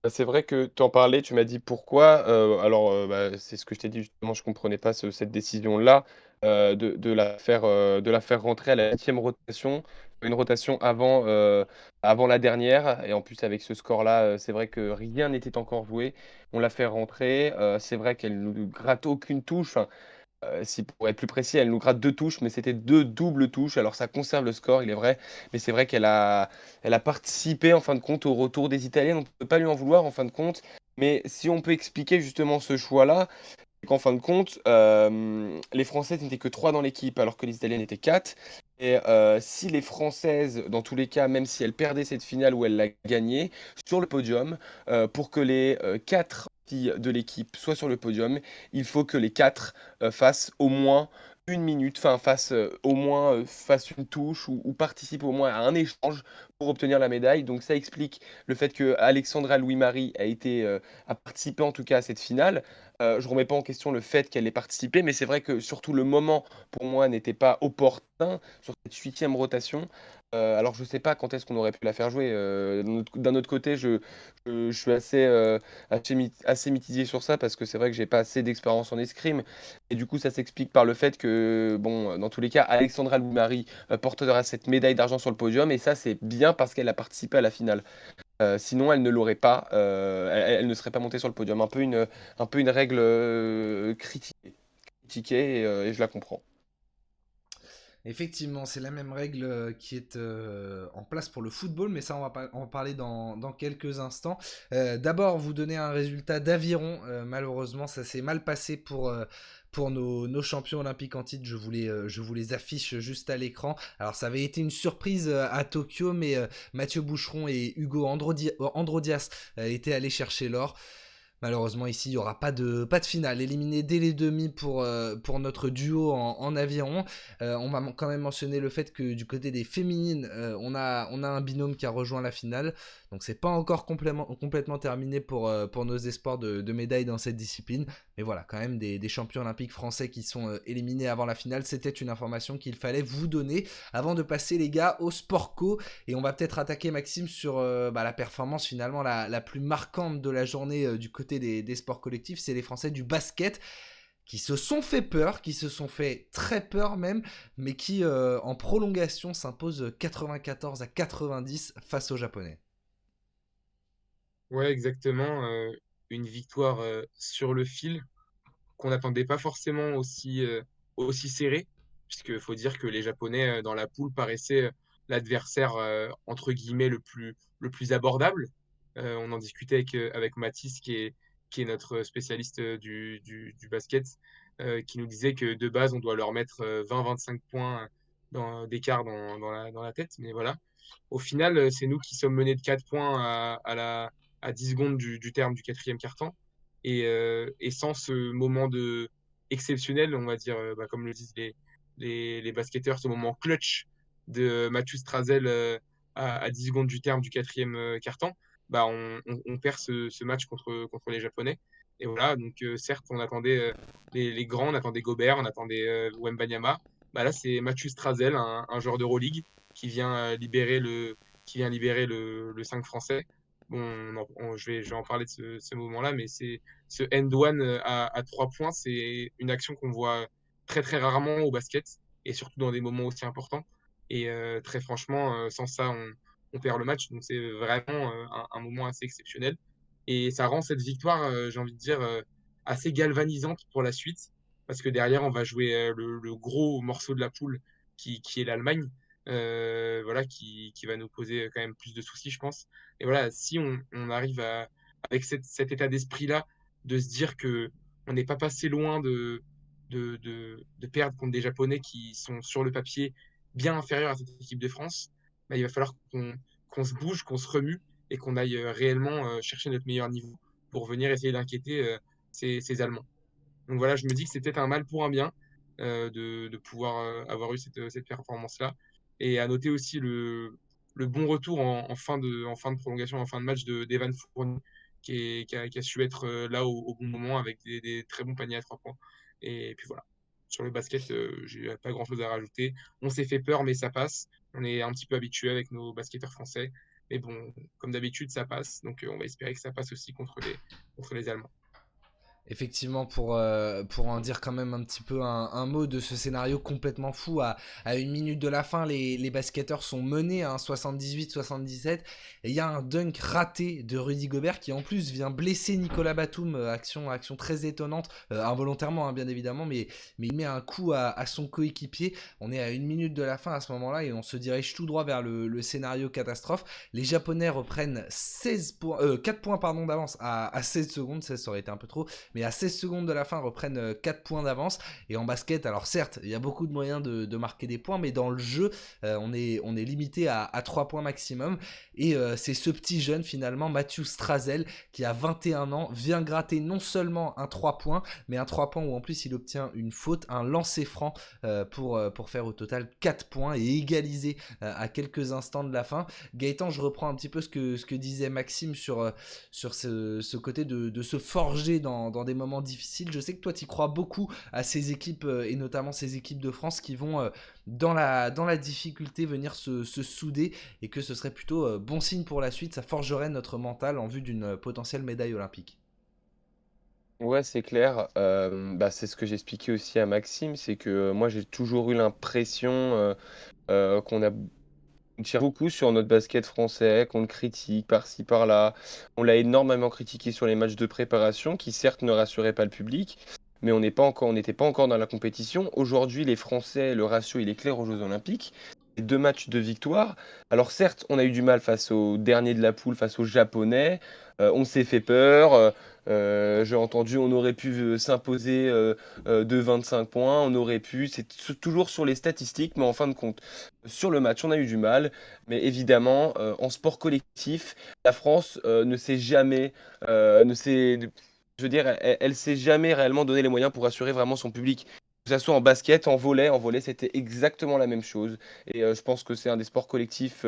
S2: Bah, c'est vrai que tu en parlais, tu m'as dit pourquoi. Alors, bah, c'est ce que je t'ai dit justement, je comprenais pas cette décision-là de la faire rentrer à la 8e rotation, une rotation avant la dernière. Et en plus, avec ce score-là, c'est vrai que rien n'était encore joué. On l'a fait rentrer. C'est vrai qu'elle nous gratte aucune touche. Enfin, si pour être plus précis, elle nous gratte 2 touches, mais c'était 2 doubles touches. Alors ça conserve le score, il est vrai, mais c'est vrai elle a participé en fin de compte au retour des Italiennes. On ne peut pas lui en vouloir en fin de compte. Mais si on peut expliquer justement ce choix-là, c'est qu'en fin de compte, les Françaises n'étaient que 3 dans l'équipe, alors que les Italiennes étaient 4. Et si les Françaises, dans tous les cas, même si elles perdaient cette finale où elles la gagnaient, sur le podium, pour que les 4 filles de l'équipe soient sur le podium, il faut que les 4 fassent au moins une minute, enfin fassent au moins fassent une touche ou participent au moins à un échange pour obtenir la médaille. Donc ça explique le fait que Alexandra Louis-Marie a participé en tout cas à cette finale. Je remets pas en question le fait qu'elle ait participé, mais c'est vrai que surtout le moment pour moi n'était pas opportun sur cette 8e rotation. Alors je sais pas quand est-ce qu'on aurait pu la faire jouer. D'un autre côté, je suis assez mitigé sur ça parce que c'est vrai que j'ai pas assez d'expérience en escrime. Et du coup, ça s'explique par le fait que, bon, dans tous les cas, Alexandra Louis-Marie portera cette médaille d'argent sur le podium. Et ça, c'est bien parce qu'elle a participé à la finale. Sinon, elle ne l'aurait pas. Elle ne serait pas montée sur le podium. Un peu une règle critiquée et je la comprends.
S1: Effectivement, c'est la même règle qui est en place pour le football, mais ça, on va en parler dans quelques instants. D'abord, vous donner un résultat d'aviron. Malheureusement, ça s'est mal passé pour nos champions olympiques en titre. Je vous les affiche juste à l'écran. Alors, ça avait été une surprise à Tokyo, mais Mathieu Boucheron et Hugo Androdias étaient allés chercher l'or. Malheureusement, ici, il n'y aura pas de finale. Éliminé dès les demi pour notre duo en aviron. On va quand même mentionner le fait que du côté des féminines, on a un binôme qui a rejoint la finale. Donc, c'est pas encore complètement terminé pour nos espoirs de médailles dans cette discipline. Mais voilà, quand même des champions olympiques français qui sont éliminés avant la finale. C'était une information qu'il fallait vous donner avant de passer, les gars, au sport co. Et on va peut-être attaquer, Maxime, sur la performance finalement la plus marquante de la journée du côté des sports collectifs. C'est les Français du basket qui se sont fait peur, qui se sont fait très peur même, mais qui en prolongation s'imposent 94-90 face aux Japonais.
S3: Ouais, exactement. Une victoire sur le fil qu'on n'attendait pas forcément aussi serrée, puisqu'il faut dire que les Japonais dans la poule paraissaient l'adversaire entre guillemets le plus abordable. On en discutait avec Mathis, qui est notre spécialiste du basket. qui nous disait que de base, on doit leur mettre 20-25 points d'écart dans la tête. Mais voilà, au final, c'est nous qui sommes menés de 4 points à 10 secondes du terme du quatrième quart-temps. Et sans ce moment exceptionnel, on va dire, comme le disent les basketteurs, ce moment clutch de Mathieu Strazel à 10 secondes du terme du quatrième quart-temps, on perd ce match contre les Japonais. Et voilà, donc certes, on attendait les grands, on attendait Gobert, on attendait Wembanyama. Là, c'est Mathieu Strazel, un joueur d'Euroleague, qui vient libérer le 5 français. Bon, je vais en parler de ce moment-là, mais c'est ce end-one à 3 points, c'est une action qu'on voit très très rarement au basket, et surtout dans des moments aussi importants. Et très franchement, sans ça, on perd le match. Donc c'est vraiment un moment assez exceptionnel. Et ça rend cette victoire, j'ai envie de dire, assez galvanisante pour la suite, parce que derrière, on va jouer le gros morceau de la poule qui est l'Allemagne, voilà, qui va nous poser quand même plus de soucis, je pense. Et voilà, si on arrive avec cet état d'esprit-là, de se dire que on n'est pas passé loin de perdre contre des Japonais qui sont sur le papier bien inférieurs à cette équipe de France, il va falloir qu'on se bouge, qu'on se remue et qu'on aille réellement chercher notre meilleur niveau pour venir essayer d'inquiéter ces Allemands. Donc voilà, je me dis que c'est peut-être un mal pour un bien de pouvoir avoir eu cette performance-là. Et à noter aussi le bon retour en fin de prolongation, en fin de match d'Evan Fournier, qui a su être là au bon moment avec des très bons paniers à 3 points. Et puis voilà. Sur le basket, j'ai pas grand-chose à rajouter. On s'est fait peur, mais ça passe. On est un petit peu habitué avec nos basketteurs français. Mais bon, comme d'habitude, ça passe. Donc on va espérer que ça passe aussi contre les Allemands.
S1: Effectivement, pour en dire quand même un petit peu un mot de ce scénario complètement fou, à 1 minute de la fin, les basketteurs sont menés à 78-77, et il y a un dunk raté de Rudy Gobert qui en plus vient blesser Nicolas Batum, action très étonnante, involontairement bien évidemment, mais il met un coup à son coéquipier. On est à 1 minute de la fin à ce moment-là et on se dirige tout droit vers le scénario catastrophe. Les Japonais reprennent 4 points d'avance à 16 secondes, ça aurait été un peu trop, mais à 16 secondes de la fin reprennent 4 points d'avance. Et en basket, alors certes, il y a beaucoup de moyens de marquer des points, mais dans le jeu, on est limité à 3 points maximum. Et c'est ce petit jeune finalement, Mathieu Strazel, qui a 21 ans, vient gratter non seulement un 3 points, mais un 3 points où en plus il obtient une faute, un lancer franc pour faire au total 4 points et égaliser à quelques instants de la fin. Gaëtan, je reprends un petit peu ce que disait Maxime sur ce côté de se forger dans des moments difficiles. Je sais que toi, tu crois beaucoup à ces équipes, et notamment ces équipes de France qui vont, dans la difficulté, venir se souder, et que ce serait plutôt bon signe pour la suite. Ça forgerait notre mental en vue d'une potentielle médaille olympique.
S2: Ouais, c'est clair. C'est ce que j'expliquais aussi à Maxime, c'est que moi j'ai toujours eu l'impression qu'on a on tire beaucoup sur notre basket français, qu'on le critique par-ci par-là. On l'a énormément critiqué sur les matchs de préparation, qui certes ne rassuraient pas le public, mais on n'était pas encore dans la compétition. Aujourd'hui, les Français, le ratio, il est clair aux Jeux Olympiques. C'est 2 matchs de victoire. Alors certes, on a eu du mal face au dernier de la poule, face aux Japonais. On s'est fait peur. J'ai entendu, on aurait pu s'imposer de 25 points. On aurait pu. C'est toujours sur les statistiques, mais en fin de compte, sur le match, on a eu du mal. Mais évidemment, en sport collectif, la France ne s'est jamais, ne s'est, je veux dire, elle s'est jamais réellement donné les moyens pour assurer vraiment son public. Que ce soit en basket, en volley, c'était exactement la même chose. Et je pense que c'est un des sports collectifs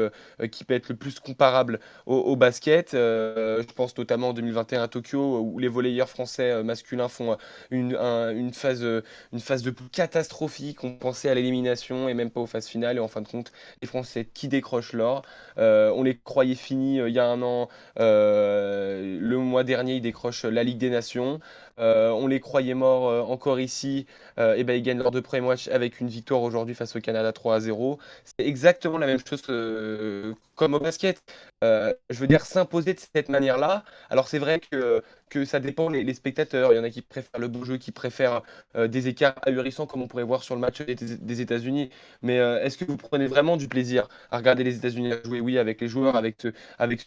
S2: qui peut être le plus comparable au basket. Je pense notamment en 2021 à Tokyo, où les volleyeurs français masculins font une phase de poule catastrophique. On pensait à l'élimination et même pas aux phases finales. Et en fin de compte, les Français qui décrochent l'or. On les croyait finis il y a un an. Le mois dernier, ils décrochent la Ligue des Nations. On les croyait morts encore ici. Et ben, ils gagnent leurs 2 premiers matchs avec une victoire aujourd'hui face au Canada 3-0. C'est exactement la même chose comme au basket. Je veux dire, s'imposer de cette manière-là. Alors c'est vrai que ça dépend les spectateurs. Il y en a qui préfèrent le beau jeu, qui préfèrent des écarts ahurissants comme on pourrait voir sur le match des États-Unis. Mais est-ce que vous prenez vraiment du plaisir à regarder les États-Unis jouer? Oui, avec les joueurs, avec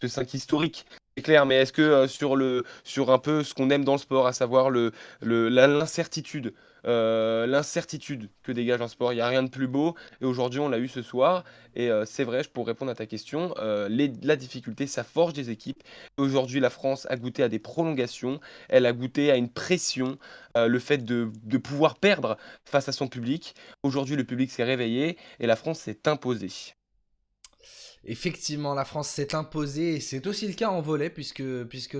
S2: ce 5 historique. C'est clair, mais est-ce que sur un peu ce qu'on aime dans le sport, à savoir l'incertitude que dégage un sport, il n'y a rien de plus beau. Et aujourd'hui, on l'a eu ce soir. Et c'est vrai, pour répondre à ta question, la difficulté, ça forge des équipes. Aujourd'hui, la France a goûté à des prolongations, elle a goûté à une pression, le fait de pouvoir perdre face à son public. Aujourd'hui, le public s'est réveillé et la France s'est imposée.
S1: Effectivement, la France s'est imposée et c'est aussi le cas en volley puisque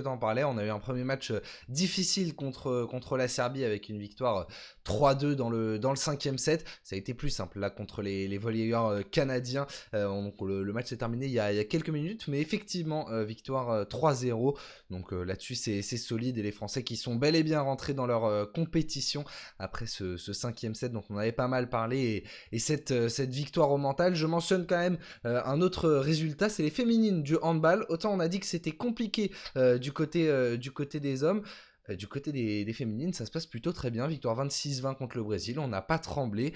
S1: t'en parlais. On a eu un premier match difficile contre la Serbie avec une victoire 3-2 dans le cinquième set. Ça a été plus simple là contre les volleyeurs canadiens. Donc le match s'est terminé il y a quelques minutes, mais effectivement, victoire 3-0. Donc là-dessus, c'est solide et les Français qui sont bel et bien rentrés dans leur compétition après ce cinquième set dont on avait pas mal parlé et cette victoire au mental. Je mentionne quand même un autre résultat, c'est les féminines du handball. Autant on a dit que c'était compliqué du côté des hommes. Du côté des féminines, ça se passe plutôt très bien. Victoire 26-20 contre le Brésil. On n'a pas tremblé.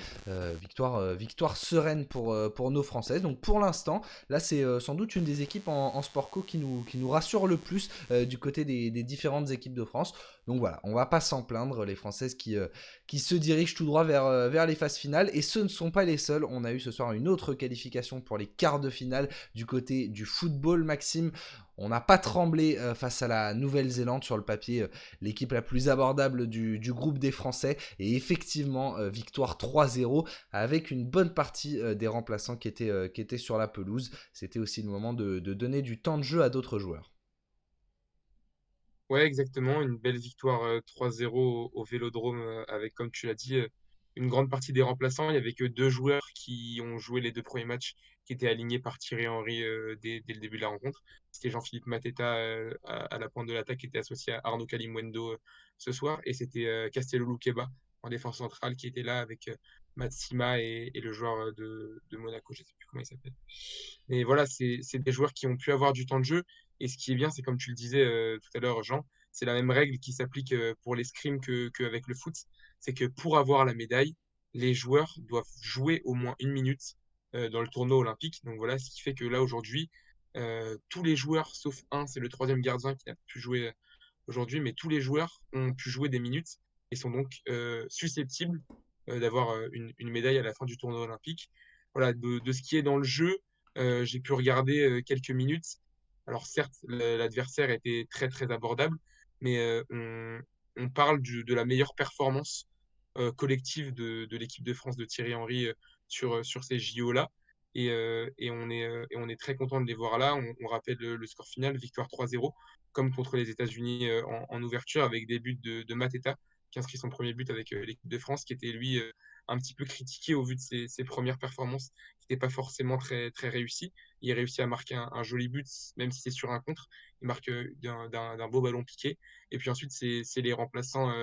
S1: Victoire sereine pour nos Françaises. Donc pour l'instant, là c'est sans doute une des équipes en sport co qui nous rassure le plus du côté des différentes équipes de France. Donc voilà, on va pas s'en plaindre. Les Françaises qui se dirigent tout droit vers les phases finales. Et ce ne sont pas les seuls. On a eu ce soir une autre qualification pour les quarts de finale du côté du football, Maxime. On n'a pas tremblé face à la Nouvelle-Zélande sur le papier, l'équipe la plus abordable du groupe des Français. Et effectivement, victoire 3-0 avec une bonne partie des remplaçants qui étaient sur la pelouse. C'était aussi le moment de donner du temps de jeu à d'autres joueurs.
S3: Ouais, exactement. Une belle victoire 3-0 au Vélodrome avec, comme tu l'as dit, une grande partie des remplaçants. Il n'y avait que deux joueurs qui ont joué les deux premiers matchs qui étaient alignés par Thierry Henry dès le début de la rencontre. C'était Jean-Philippe Mateta à la pointe de l'attaque qui était associé à Arnaud Kalimwendo ce soir. Et c'était Castello Luqueba en défense centrale qui était là avec Matsima et le joueur de Monaco, je ne sais plus comment il s'appelle. Mais voilà, c'est des joueurs qui ont pu avoir du temps de jeu. Et ce qui est bien, c'est comme tu le disais tout à l'heure, Jean, c'est la même règle qui s'applique pour l'escrime qu'avec le foot. C'est que pour avoir la médaille, les joueurs doivent jouer au moins une minute dans le tournoi olympique. Donc voilà, ce qui fait que là, aujourd'hui, tous les joueurs, sauf un, c'est le troisième gardien qui a pu jouer aujourd'hui, mais tous les joueurs ont pu jouer des minutes et sont donc susceptibles d'avoir une médaille à la fin du tournoi olympique. Voilà, de ce qui est dans le jeu, j'ai pu regarder quelques minutes. Alors certes, l'adversaire était très très abordable, mais on parle de la meilleure performance collective de l'équipe de France de Thierry Henry sur ces JO-là. Et on est très content de les voir là. On rappelle le score final, victoire 3-0, comme contre les États-Unis en ouverture, avec des buts de Mateta, qui inscrit son premier but avec l'équipe de France, qui était lui un petit peu critiqué au vu de ses premières performances, qui n'étaient pas forcément très, très réussies. Il réussit à marquer un joli but, même si c'est sur un contre. Il marque d'un beau ballon piqué. Et puis ensuite, c'est les remplaçants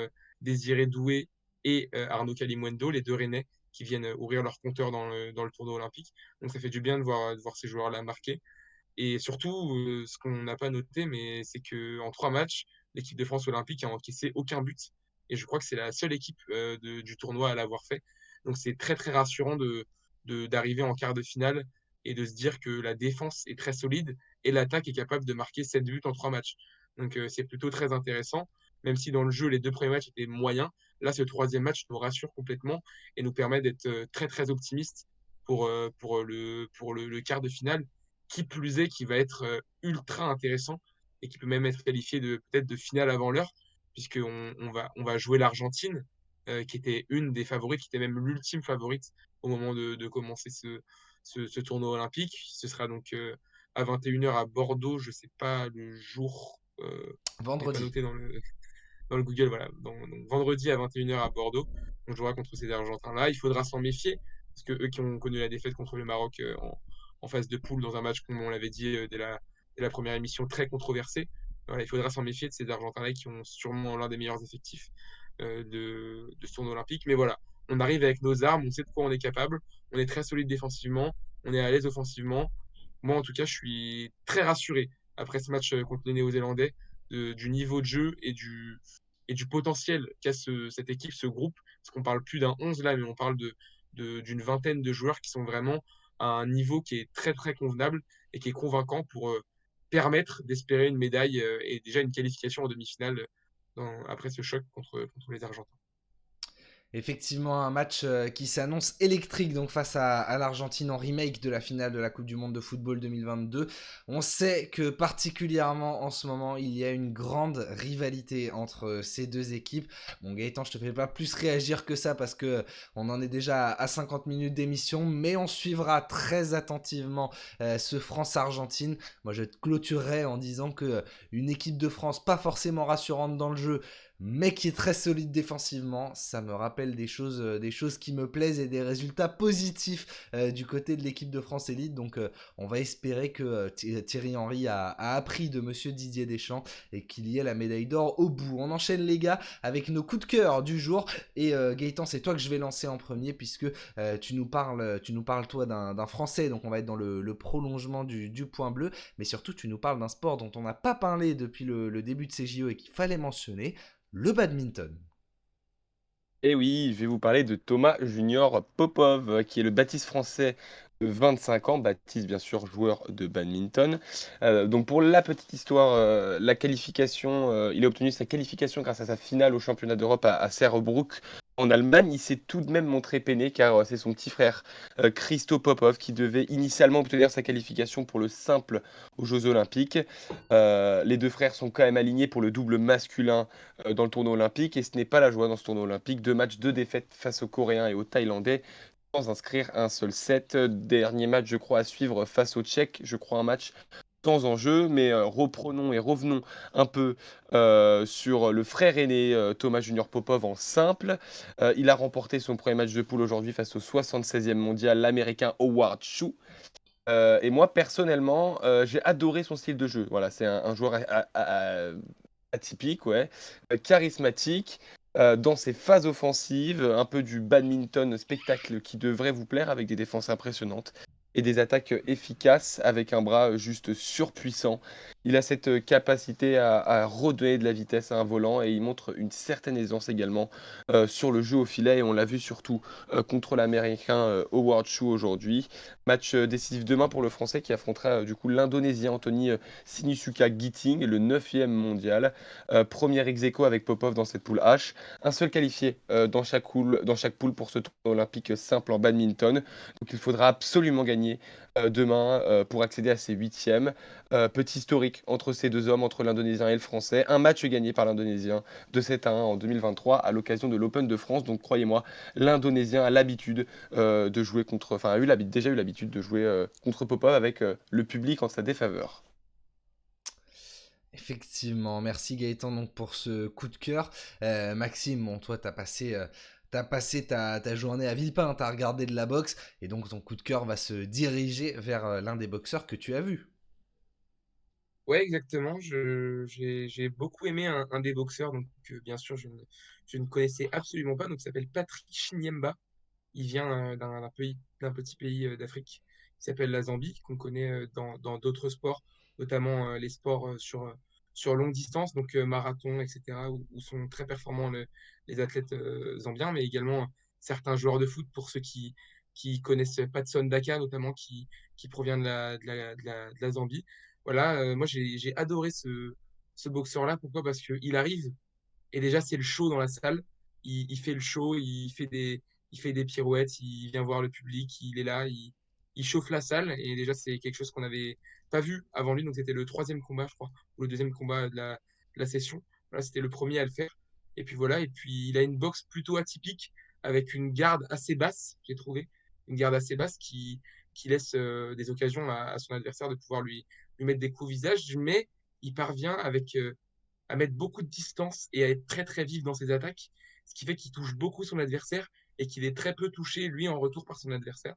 S3: Désiré Doué et Arnaud Kalimwendo, les deux Rennais, qui viennent ouvrir leur compteur dans le tournoi olympique. Donc ça fait du bien de voir ces joueurs-là marquer. Et surtout, ce qu'on n'a pas noté, mais c'est qu'en 3 matchs, l'équipe de France olympique a encaissé aucun but. Et je crois que c'est la seule équipe du tournoi à l'avoir fait. Donc c'est très très rassurant d'arriver en quart de finale et de se dire que la défense est très solide et l'attaque est capable de marquer 7 buts en 3 matchs. Donc c'est plutôt très intéressant, même si dans le jeu, les deux premiers matchs étaient moyens. Là, ce troisième match nous rassure complètement et nous permet d'être très très optimistes pour le quart de finale, qui plus est, qui va être ultra intéressant et qui peut même être qualifié peut-être de finale avant l'heure, puisqu'on va jouer l'Argentine, qui était une des favorites, qui était même l'ultime favorite au moment de commencer ce tournoi olympique. Ce sera donc à 21 h à Bordeaux, je ne sais pas le jour, je n'ai pas
S1: Vendredi.
S3: noté dans le Google, voilà. Donc, vendredi à 21 h à Bordeaux, on jouera contre ces Argentins-là. Il faudra s'en méfier, parce que eux qui ont connu la défaite contre le Maroc en phase de poule, dans un match, comme on l'avait dit dès la première émission, très controversé. Voilà, il faudra s'en méfier de ces Argentins-là qui ont sûrement l'un des meilleurs effectifs de ce tournoi olympique. Mais voilà, on arrive avec nos armes, on sait de quoi on est capable, on est très solide défensivement, on est à l'aise offensivement. Moi, en tout cas, je suis très rassuré après ce match contre les Néo-Zélandais du niveau de jeu et du potentiel qu'a cette équipe, ce groupe. Parce qu'on parle plus d'un 11 là, mais on parle d'une vingtaine de joueurs qui sont vraiment à un niveau qui est très très convenable et qui est convaincant permettre d'espérer une médaille et déjà une qualification en demi-finale après ce choc contre les Argentins.
S1: Effectivement, un match qui s'annonce électrique donc face à l'Argentine en remake de la finale de la Coupe du Monde de football 2022. On sait que particulièrement en ce moment, il y a une grande rivalité entre ces deux équipes. Bon Gaëtan, je te fais pas plus réagir que ça parce que on en est déjà à 50 minutes d'émission, mais on suivra très attentivement ce France-Argentine. Moi, je clôturerai en disant que une équipe de France pas forcément rassurante dans le jeu, mais qui est très solide défensivement. Ça me rappelle des choses qui me plaisent et des résultats positifs du côté de l'équipe de France Elite. Donc on va espérer que Thierry Henry a appris de Monsieur Didier Deschamps et qu'il y ait la médaille d'or au bout. On enchaîne les gars avec nos coups de cœur du jour. Et Gaëtan, c'est toi que je vais lancer en premier puisque tu nous parles toi d'un Français. Donc on va être dans le prolongement du point bleu. Mais surtout tu nous parles d'un sport dont on n'a pas parlé depuis le début de ces JO et qu'il fallait mentionner, le badminton.
S2: Et oui, je vais vous parler de Thomas Junior Popov, qui est le Baptiste français de 25 ans. Baptiste, bien sûr, joueur de badminton. Donc pour la petite histoire, la qualification, il a obtenu sa qualification grâce à sa finale au championnat d'Europe à Sarrebruck en Allemagne. Il s'est tout de même montré peiné car c'est son petit frère Christo Popov qui devait initialement obtenir sa qualification pour le simple aux Jeux Olympiques. Les deux frères sont quand même alignés pour le double masculin dans le tournoi olympique et ce n'est pas la joie dans ce tournoi olympique. 2 matchs, 2 défaites face aux Coréens et aux Thaïlandais sans inscrire un seul set. Dernier match, je crois, à suivre face aux Tchèques. Je crois un match sans enjeu, mais reprenons et revenons un peu sur le frère aîné Thomas Junior Popov en simple. Il a remporté son premier match de poule aujourd'hui face au 76e mondial, l'Américain Howard Chu. Et moi, personnellement, j'ai adoré son style de jeu. Voilà, c'est un joueur atypique, ouais, charismatique, dans ses phases offensives, un peu du badminton spectacle qui devrait vous plaire avec des défenses impressionnantes et des attaques efficaces avec un bras juste surpuissant. Il a cette capacité à redonner de la vitesse à un volant et il montre une certaine aisance également sur le jeu au filet et on l'a vu surtout contre l'Américain Howard Chu aujourd'hui. Match décisif demain pour le Français qui affrontera du coup l'Indonésien Anthony Sinisuka Ginting, le 9e mondial. Premier ex-aequo avec Popov dans cette poule H. Un seul qualifié dans chaque poule pour ce tournoi olympique simple en badminton. Donc il faudra absolument gagner demain pour accéder à ces huitièmes. Petit historique entre ces deux hommes, entre l'Indonésien et le Français. Un match gagné par l'Indonésien de 7-1 en 2023 à l'occasion de l'Open de France. Donc croyez-moi, l'Indonésien a l'habitude de jouer contre, enfin déjà eu l'habitude de jouer contre Popov avec le public en sa défaveur.
S1: Effectivement, merci Gaëtan donc pour ce coup de cœur. Maxime, bon, toi, t'as passé ta journée à Villepin, t'as regardé de la boxe, et donc ton coup de cœur va se diriger vers l'un des boxeurs que tu as vu.
S3: Ouais, exactement. J'ai beaucoup aimé un des boxeurs, donc bien sûr, je ne connaissais absolument pas, donc il s'appelle Patrick Chinyemba. Il vient d'un petit pays d'Afrique qui s'appelle la Zambie, qu'on connaît dans d'autres sports, notamment les sports sur longue distance, donc marathon, etc., où sont très performants les athlètes zambiens, mais également certains joueurs de foot, pour ceux qui connaissent Patson Daka, notamment, qui provient de la Zambie. Voilà, moi j'ai adoré ce boxeur-là. Pourquoi? Parce qu'il arrive et déjà, c'est le show dans la salle. Il fait le show, il fait des pirouettes, il vient voir le public, il est là, il chauffe la salle. Et déjà, c'est quelque chose qu'on n'avait pas vu avant lui. Donc, c'était le troisième combat, je crois, ou le deuxième combat de la session. Voilà, c'était le premier à le faire. Et puis voilà, et puis il a une boxe plutôt atypique, avec une garde assez basse, j'ai trouvé. Une garde assez basse qui laisse des occasions à son adversaire de pouvoir lui mettre des coups au visage. Mais il parvient à mettre beaucoup de distance et à être très très vif dans ses attaques, ce qui fait qu'il touche beaucoup son adversaire et qu'il est très peu touché lui en retour par son adversaire.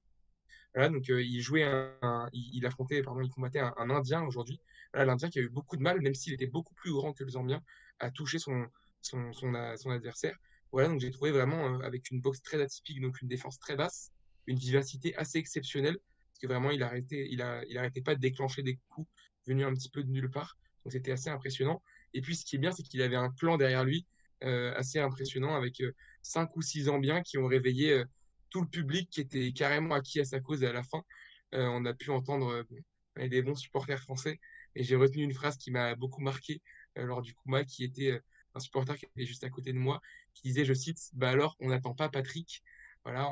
S3: Voilà, donc il affrontait, pardon, il combattait un Indien aujourd'hui. Voilà, l'Indien qui a eu beaucoup de mal, même s'il était beaucoup plus grand que le Zambien, à toucher son adversaire. Voilà, donc j'ai trouvé vraiment avec une boxe très atypique, donc une défense très basse, une vivacité assez exceptionnelle, parce que vraiment il arrêtait pas de déclencher des coups venus un petit peu de nulle part. Donc c'était assez impressionnant. Et puis ce qui est bien, c'est qu'il avait un clan derrière lui assez impressionnant avec 5 ou 6 Zambiens qui ont réveillé tout le public qui était carrément acquis à sa cause. Et à la fin, on a pu entendre des bons supporters français Et j'ai retenu une phrase qui m'a beaucoup marqué lors du Kouma, qui était un supporter qui était juste à côté de moi, qui disait, je cite, bah alors, on n'attend pas Patrick, voilà,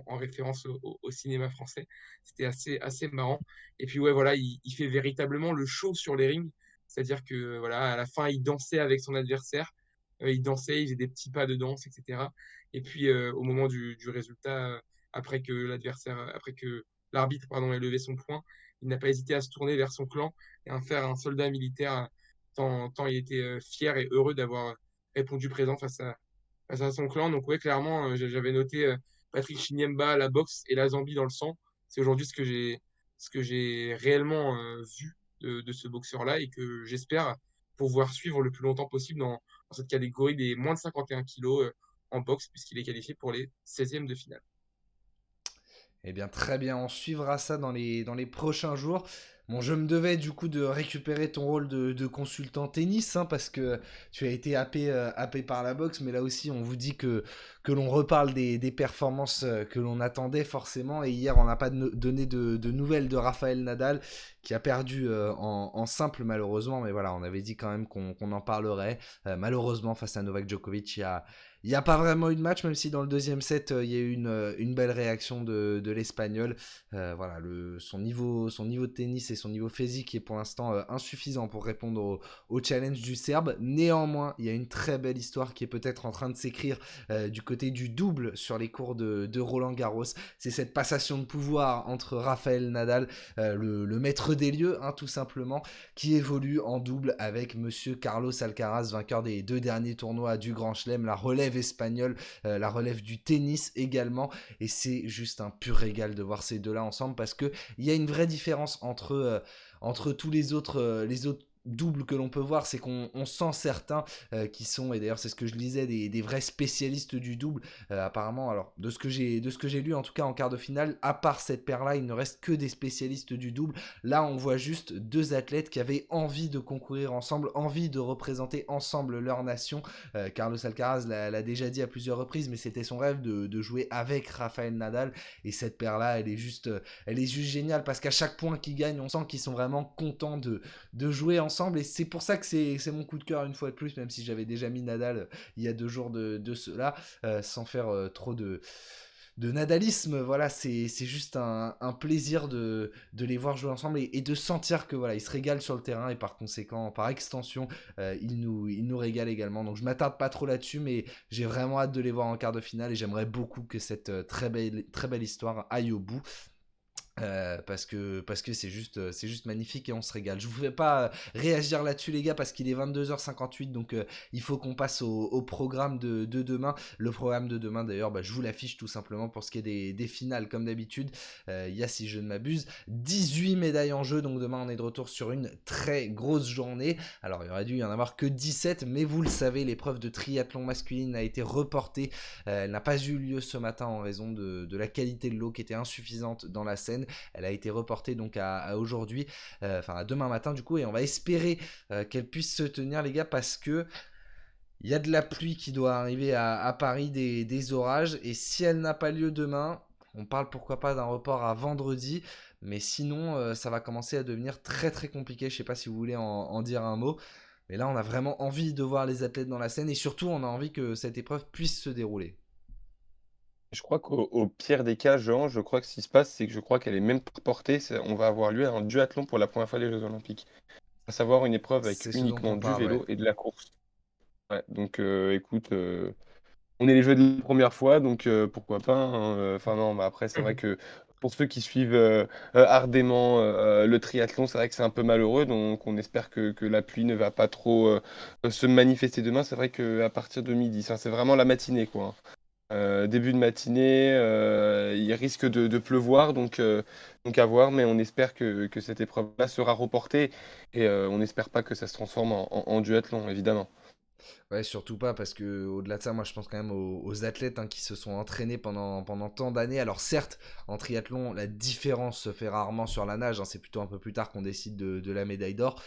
S3: en référence au cinéma français. C'était assez marrant. Et puis, ouais, voilà, il fait véritablement le show sur les rings. C'est-à-dire que, voilà, à la fin, il dansait avec son adversaire. Il dansait, il faisait des petits pas de danse, etc. Et puis, au moment du résultat, après que l'arbitre, pardon, ait levé son point, il n'a pas hésité à se tourner vers son clan et à en faire un soldat militaire, tant il était fier et heureux d'avoir répondu présent face à son clan. Donc, ouais, clairement, j'avais noté Patrick Chinyemba, la boxe et la Zambie dans le sang. C'est aujourd'hui ce que j'ai réellement vu de ce boxeur-là et que j'espère pouvoir suivre le plus longtemps possible dans cette catégorie des moins de 51 kilos en boxe, puisqu'il est qualifié pour les 16e de finale.
S1: Eh bien, très bien, on suivra ça dans les prochains jours. Bon, je me devais du coup de récupérer ton rôle de consultant tennis, hein, parce que tu as été happé par la boxe, mais là aussi, on vous dit que l'on reparle des performances que l'on attendait forcément. Et hier, on n'a pas donné de nouvelles de Rafael Nadal, qui a perdu en simple, malheureusement. Mais voilà, on avait dit quand même qu'on en parlerait. Malheureusement, face à Novak Djokovic, il n'y a pas vraiment eu de match, même si dans le deuxième set, il y a eu une belle réaction de l'Espagnol. Voilà, son niveau de tennis et son niveau physique est pour l'instant insuffisant pour répondre au challenge du Serbe. Néanmoins, il y a une très belle histoire qui est peut-être en train de s'écrire du côté du double sur les cours de Roland Garros. C'est cette passation de pouvoir entre Rafael Nadal, le maître des lieux, hein, tout simplement, qui évolue en double avec Monsieur Carlos Alcaraz, vainqueur des 2 derniers tournois du Grand Chelem, la relève espagnole, la relève du tennis également. Et c'est juste un pur régal de voir ces deux-là ensemble, parce que il y a une vraie différence entre tous les autres doubles que l'on peut voir, c'est qu'on sent certains qui sont, et d'ailleurs c'est ce que je lisais, des vrais spécialistes du double apparemment. Alors de ce que j'ai lu en tout cas en quart de finale, à part cette paire là, il ne reste que des spécialistes du double. Là on voit juste deux athlètes qui avaient envie de concourir ensemble, envie de représenter ensemble leur nation. Carlos Alcaraz l'a déjà dit à plusieurs reprises, mais c'était son rêve de jouer avec Rafael Nadal. Et cette paire là, elle est juste géniale, parce qu'à chaque point qu'ils gagnent, on sent qu'ils sont vraiment contents de jouer ensemble. Et c'est pour ça que c'est mon coup de cœur une fois de plus, même si j'avais déjà mis Nadal il y a 2 jours de cela, sans faire trop de nadalisme. Voilà, c'est juste un plaisir de les voir jouer ensemble, et de sentir que voilà, ils se régalent sur le terrain, et par conséquent, par extension, ils nous régalent également. Donc je m'attarde pas trop là-dessus, mais j'ai vraiment hâte de les voir en quart de finale, et j'aimerais beaucoup que cette très belle histoire aille au bout. Parce que c'est juste magnifique, et on se régale. Je vous fais pas réagir là-dessus les gars, parce qu'il est 22h58, donc il faut qu'on passe au programme de demain. Le programme de demain d'ailleurs, bah, je vous l'affiche tout simplement pour ce qui est des finales comme d'habitude. Il y a, si je ne m'abuse, 18 médailles en jeu, donc demain on est de retour sur une très grosse journée. Alors il aurait dû y en avoir que 17, mais vous le savez, l'épreuve de triathlon masculine a été reportée. Elle n'a pas eu lieu ce matin en raison de la qualité de l'eau qui était insuffisante dans la Seine. Elle a été reportée donc à aujourd'hui, enfin à demain matin du coup, et on va espérer qu'elle puisse se tenir les gars, parce que il y a de la pluie qui doit arriver à Paris, des orages, et si elle n'a pas lieu demain, on parle pourquoi pas d'un report à vendredi, mais sinon ça va commencer à devenir très très compliqué. Je sais pas si vous voulez en dire un mot, mais là on a vraiment envie de voir les athlètes dans la scène, et surtout on a envie que cette épreuve puisse se dérouler.
S2: Je crois qu'au pire des cas, Jean, je crois que ce qui se passe, c'est que je crois qu'elle est même pas portée. On va avoir lieu à un duathlon pour la première fois des Jeux Olympiques. À savoir une épreuve avec
S1: C'est ce dont
S2: uniquement
S1: on
S2: du
S1: parle, ouais.
S2: vélo et de la course. Ouais, donc écoute, on est les Jeux de la première fois, donc pourquoi pas, hein. Enfin non, mais après, c'est vrai que pour ceux qui suivent ardemment le triathlon, c'est vrai que c'est un peu malheureux. Donc on espère que la pluie ne va pas trop se manifester demain. C'est vrai qu'à partir de midi, ça, c'est vraiment la matinée, quoi, hein. Début de matinée, il risque de pleuvoir, donc à voir, mais on espère que cette épreuve-là sera reportée, et on n'espère pas que ça se transforme en duathlon, évidemment.
S1: Ouais, surtout pas parce que au-delà de ça, moi je pense quand même aux athlètes qui se sont entraînés pendant tant d'années. Alors certes, en triathlon, la différence se fait rarement sur la nage, c'est plutôt un peu plus tard qu'on décide de la médaille d'or.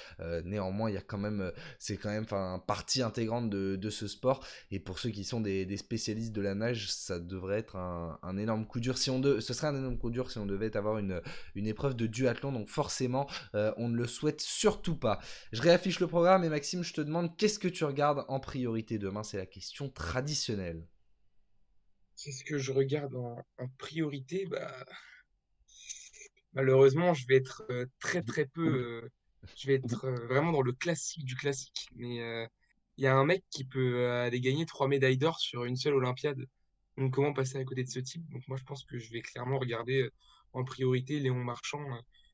S1: Néanmoins, il y a quand même, c'est quand même partie intégrante de ce sport. Et pour ceux qui sont des spécialistes de la nage, ça devrait être un énorme coup dur. Ce serait un énorme coup dur si on devait avoir une épreuve de duathlon. Donc forcément, on ne le souhaite surtout pas. Je réaffiche le programme et Maxime, je te demande qu'est-ce que tu regardes en priorité demain? C'est la question traditionnelle.
S3: Qu'est-ce que je regarde en priorité? Malheureusement, je vais être très très peu. Je vais être vraiment dans le classique du classique. Mais il y a un mec qui peut aller gagner 3 médailles d'or sur une seule Olympiade. Donc comment passer à côté de ce type? Donc moi, je pense que je vais clairement regarder en priorité Léon Marchand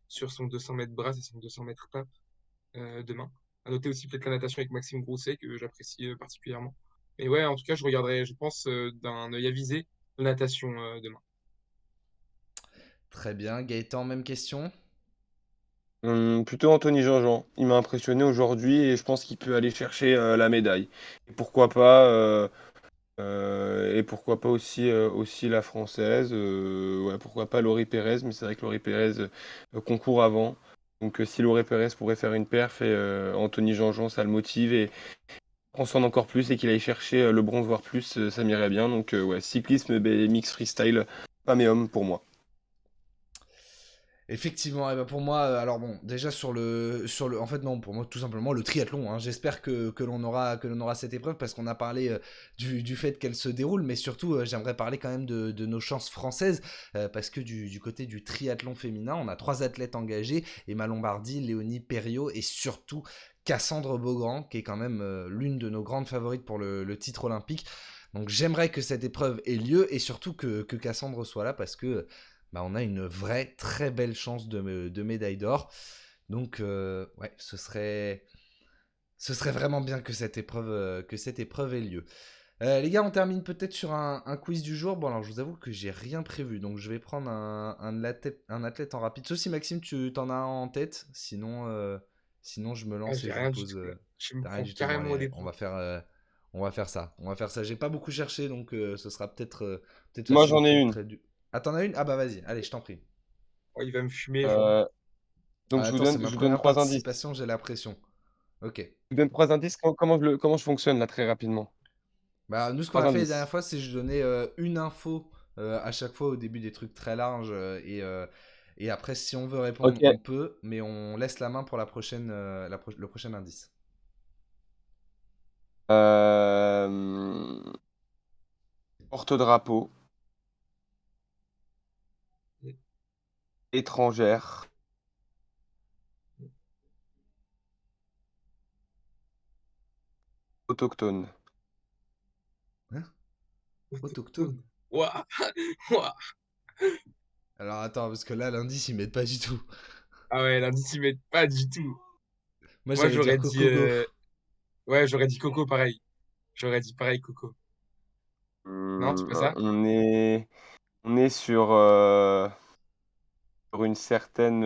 S3: sur son 200 mètres brasse et son 200 mètres pape demain. À noter aussi peut-être la natation avec Maxime Grousset que j'apprécie particulièrement. Mais ouais, en tout cas, je regarderai, je pense, d'un œil avisé la natation demain.
S1: Très bien. Gaëtan, même question?
S2: Plutôt Anthony Jean-Jean. Il m'a impressionné aujourd'hui et je pense qu'il peut aller chercher la médaille. Et pourquoi pas, aussi la française. Ouais, pourquoi pas Laurie Pérez, mais c'est vrai que Laurie Pérez concourt avant. Donc si Laurie Pérez pourrait faire une perf et Anthony Jean-Jean, ça le motive et prend soin encore plus et qu'il aille chercher le bronze voire plus, ça m'irait bien. Donc ouais, cyclisme, BMX, freestyle, pas mes hommes pour moi.
S1: Effectivement, et ben pour moi, alors bon, déjà en fait non, pour moi tout simplement le triathlon. J'espère que l'on aura cette épreuve parce qu'on a parlé du fait qu'elle se déroule, mais surtout j'aimerais parler quand même de nos chances françaises parce que du côté du triathlon féminin, on a 3 athlètes engagés: Emma Lombardi, Léonie Perriot et surtout Cassandre Beaugrand, qui est quand même l'une de nos grandes favorites pour le titre olympique. Donc j'aimerais que cette épreuve ait lieu et surtout que Cassandre soit là parce que on a une vraie très belle chance de médaille d'or. Donc, ouais, ce serait vraiment bien que cette épreuve ait lieu. Les gars, on termine peut-être sur un quiz du jour. Bon, alors je vous avoue que j'ai rien prévu, donc je vais prendre un athlète en rapide. Sauf si Maxime, tu t'en as un en tête. Sinon, je me
S3: Ah,
S1: lance et
S3: j'ai
S1: je vous
S3: rien du
S1: pose.
S3: tout là. Je me
S1: T'as rien
S3: prends
S1: du tout. Bon,
S3: carrément au
S1: allez, on
S3: dépourvu.
S1: va faire. On va faire ça. On va faire ça. J'ai pas beaucoup cherché, donc ce sera peut-être
S2: Moi
S1: facile ou
S2: j'en ai
S1: peut-être
S2: une.
S1: très dur. Ah, t'en as une? Ah bah vas-y, allez, je t'en prie.
S3: Oh, il va me fumer, genre.
S2: Euh,
S1: Ah,
S2: donc
S1: attends, c'est
S2: je
S1: ma
S2: vous donne
S1: première
S2: 3 indices.
S1: participation, j'ai la pression. Ok.
S2: Je vous donne 3 indices. Comment je fonctionne là très rapidement?
S1: Bah, nous, ce qu'on
S2: Trois
S1: a fait la dernière
S2: indices.
S1: fois, c'est que je donnais une info à chaque fois au début des trucs très larges. Et après, si on veut
S2: Ok.
S1: répondre, on peut, mais on laisse la main pour la prochaine, le prochain indice.
S2: Euh, Porte-drapeau, étrangère, autochtone.
S1: Hein? Autochtone.
S3: Autochtone. Ouah, ouah.
S1: Alors attends, parce que là, l'indice, ils m'aident pas du tout.
S3: Ah ouais, l'indice, il m'aide pas du tout.
S1: Moi,
S3: Moi,
S1: j'allais dire
S3: j'aurais dit.
S1: Coco Gauff.
S3: Ouais, j'aurais dit Coco pareil. J'aurais dit pareil, Coco. Non, c'est pas ça?
S2: On est sur une certaine.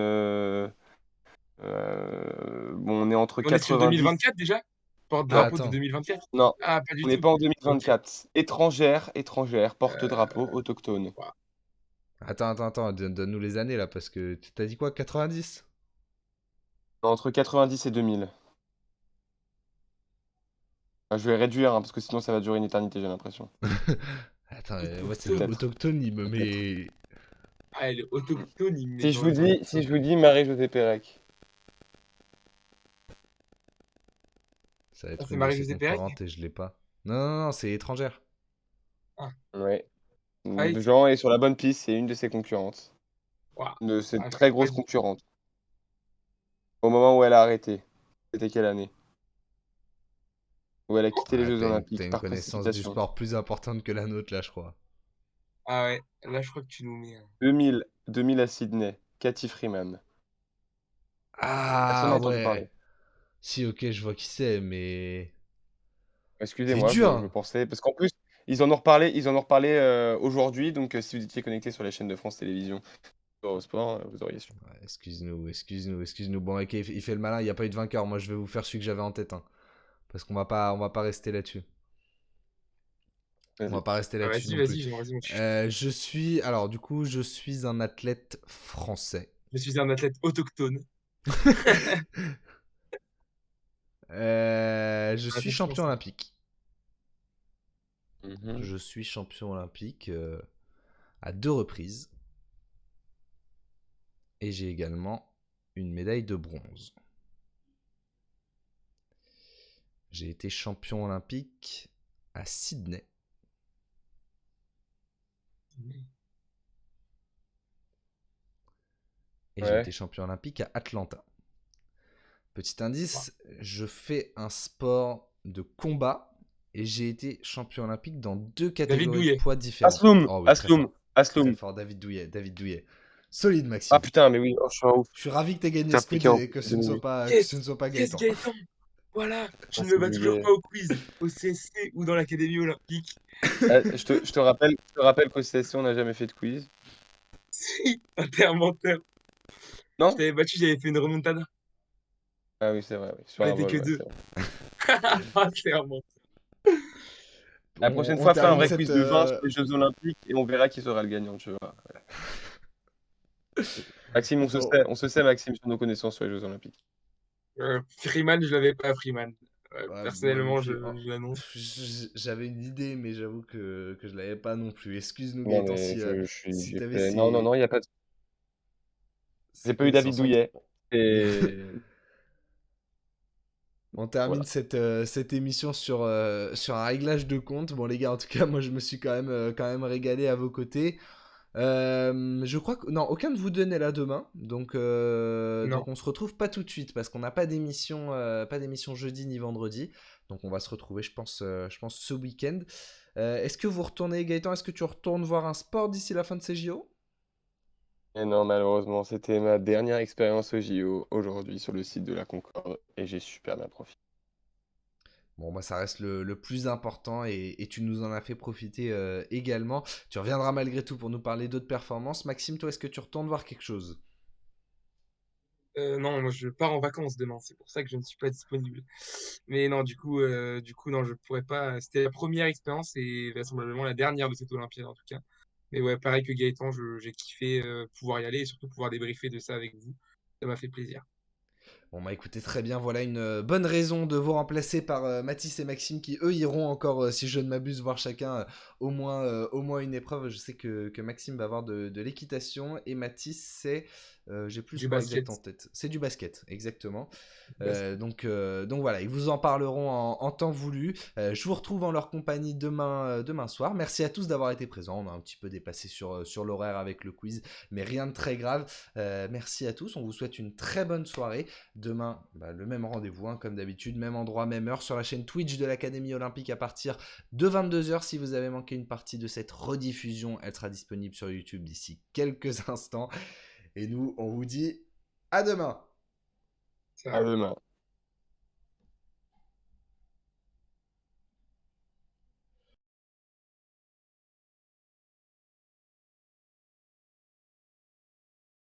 S2: Bon, on est entre
S3: On est sur
S2: 90.
S3: 2024 déjà?
S1: Ah,
S2: Non,
S3: Porte-drapeau de
S1: attends.
S3: 2024?
S2: non,
S3: Ah, pas du
S2: on n'est
S3: tout.
S2: pas en
S3: Ok.
S2: 2024. Étrangère,
S3: Euh,
S2: porte-drapeau, autochtone.
S3: ouah.
S1: Attends, donne-nous les années là, parce que t'as dit quoi, 90?
S2: Entre 90 et 2000. Ah, je vais réduire, hein, parce que sinon ça va durer une éternité, j'ai l'impression.
S1: Attends, moi, c'est
S3: Autochtone.
S2: Peut-être,
S1: autochtone, il me
S2: peut-être.
S1: met.
S3: Ah, elle est autochtone, il me met
S2: Si je
S3: dans
S2: vous
S3: le.
S2: dis, si je vous dis Marie-Josée Pérec.
S1: Ça va
S3: Ah,
S1: être
S3: c'est
S1: une de ses
S3: Marie-Josée Pérec?
S1: concurrentes et je l'ai pas. Non, non, non, c'est étrangère.
S3: Ah,
S2: Ouais.
S3: ah oui,
S2: Jean est sur la bonne piste, c'est une de ses concurrentes.
S3: ouah.
S2: De ses
S3: Ah, je
S2: très
S3: sais pas
S2: grosses
S3: du tout.
S2: concurrentes. Au moment où elle a arrêté. C'était quelle année? Où elle a quitté les
S1: Ah,
S2: Jeux
S1: t'as
S2: Olympiques
S1: une
S2: par
S1: connaissance du
S2: précipitation.
S1: sport plus importante que la nôtre, là, je crois.
S3: Ah ouais, là, je crois que tu nous mets.
S2: 2000 à Sydney. Cathy Freeman. Personne n'a
S1: Ah
S2: entendu parler.
S1: ouais. Si, ok, je vois qui c'est, mais c'est
S2: Excusez-moi,
S1: dur,
S2: je
S1: hein.
S2: pensais. Parce qu'en plus, ils en ont reparlé aujourd'hui. Donc, si vous étiez connecté sur les chaînes de France Télévisions, sur Eurosport, vous auriez su.
S1: Ouais, excuse-nous. Bon, ok, il fait le malin, il n'y a pas eu de vainqueur. Moi, je vais vous faire celui que j'avais en tête, hein. Parce qu'on va pas rester là-dessus. On va
S2: Vas-y.
S1: pas rester
S3: Ah,
S1: là-dessus
S3: vas-y,
S1: non plus.
S3: vas-y, j'aimerais bien.
S1: Alors du coup, je suis un athlète français.
S3: Je suis un athlète autochtone.
S1: Je
S3: Un
S1: suis
S3: athlète
S1: champion
S3: français.
S1: olympique.
S2: Mhm.
S1: Je suis champion olympique à 2 reprises. Et j'ai également une médaille de bronze. J'ai été champion olympique à Sydney. Et j'ai été
S2: Ouais.
S1: champion olympique à Atlanta. Petit
S3: Wow.
S1: indice, je fais un sport de combat et j'ai été champion olympique dans 2
S3: David
S1: catégories de
S3: Douillet.
S1: poids différentes.
S2: Asloum,
S1: Oh oui, très
S2: Asloum,
S1: fort. Très
S2: Asloum.
S1: fort, David Douillet. David Douillet. Solide,
S2: Ah
S1: Maxime.
S2: putain, mais oui, oh, je suis un ouf.
S1: Je suis ravi que tu aies gagné
S2: C'est
S1: ce quiz
S2: appliqué en
S1: et que ce ne soit
S2: économie.
S1: pas, que ce ne
S3: Yes!
S1: soit pas
S3: Yes,
S1: Gaëtan.
S3: Gaëtan! Voilà!
S2: Ah,
S3: Je ne me
S2: c'est
S3: bats toujours
S2: obligé.
S3: pas au quiz, au CSC ou dans l'Académie olympique.
S2: Je te rappelle qu'au CSC, on n'a jamais fait de quiz.
S3: Si, menteur. Je
S2: Non?
S3: t'avais battu, j'avais fait une remontada.
S2: Ah oui, c'est vrai, oui. Sur
S3: On
S2: un
S3: était que
S2: vol, ouais,
S3: deux.
S2: c'est vrai.
S3: Ah, c'est un menteur.
S2: La prochaine
S1: On
S2: fois, fais un
S1: termine
S2: vrai
S1: cette,
S2: quiz de vin sur les Jeux Olympiques et on verra qui sera le gagnant, tu vois. Maxime,
S1: bon,
S2: on se sait, Maxime, sur nos connaissances sur les Jeux Olympiques.
S3: Freeman, je l'avais pas, Freeman.
S1: ouais, moi non
S3: Personnellement,
S1: plus.
S3: je l'annonce.
S1: J'avais une idée, mais j'avoue que je l'avais pas non plus. Excuse-nous,
S2: Non,
S1: Gaëtan,
S2: mais
S1: si
S2: j'ai
S1: t'avais
S2: fait. Non, non, non, il n'y a pas de. J'ai
S1: ces
S2: pas eu David
S1: connaissances.
S2: Douillet. Et.
S1: On termine
S2: Voilà.
S1: cette émission sur un réglage de compte. Bon, les gars, en tout cas, moi, je me suis quand même régalé à vos côtés. Je crois que... Non, aucun de vous deux n'est là demain. Donc
S3: Non.
S1: on se retrouve pas tout de suite parce qu'on n'a pas d'émission jeudi ni vendredi. Donc on va se retrouver, je pense ce week-end. Est-ce que vous retournez, Gaëtan? Est-ce que tu retournes voir un sport d'ici la fin de ces JO?
S2: Et non, malheureusement, c'était ma dernière expérience au JO aujourd'hui sur le site de la Concorde et j'ai super bien profité.
S1: Bon, bah, ça reste le plus important et tu nous en as fait profiter également. Tu reviendras malgré tout pour nous parler d'autres performances. Maxime, toi, est-ce que tu retournes voir quelque chose?
S3: Non, moi je pars en vacances demain, c'est pour ça que je ne suis pas disponible. Mais non, du coup, non, je pourrais pas. C'était la première expérience et vraisemblablement la dernière de cette Olympiade en tout cas. Mais ouais, pareil que Gaëtan, j'ai kiffé pouvoir y aller et surtout pouvoir débriefer de ça avec vous. Ça m'a fait plaisir.
S1: Bon bah écoutez, très bien, voilà une bonne raison de vous remplacer par Mathis et Maxime qui eux iront encore, si je ne m'abuse, voir chacun au moins une épreuve. Je sais que Maxime va avoir de l'équitation et Mathis c'est, j'ai plus le
S3: Du
S1: sport exact en
S3: basket.
S1: tête. C'est du basket, exactement.
S3: Du basket.
S1: Donc voilà, ils vous en parleront en temps voulu. Je vous retrouve en leur compagnie demain soir. Merci à tous d'avoir été présents. On a un petit peu dépassé sur l'horaire avec le quiz, mais rien de très grave. Merci à tous, on vous souhaite une très bonne soirée. Demain, bah, le même rendez-vous, hein, comme d'habitude, même endroit, même heure, sur la chaîne Twitch de l'Académie Olympique à partir de 22h. Si vous avez manqué une partie de cette rediffusion, elle sera disponible sur YouTube d'ici quelques instants. Et nous, on vous dit à demain.
S2: À
S3: Ça
S2: demain.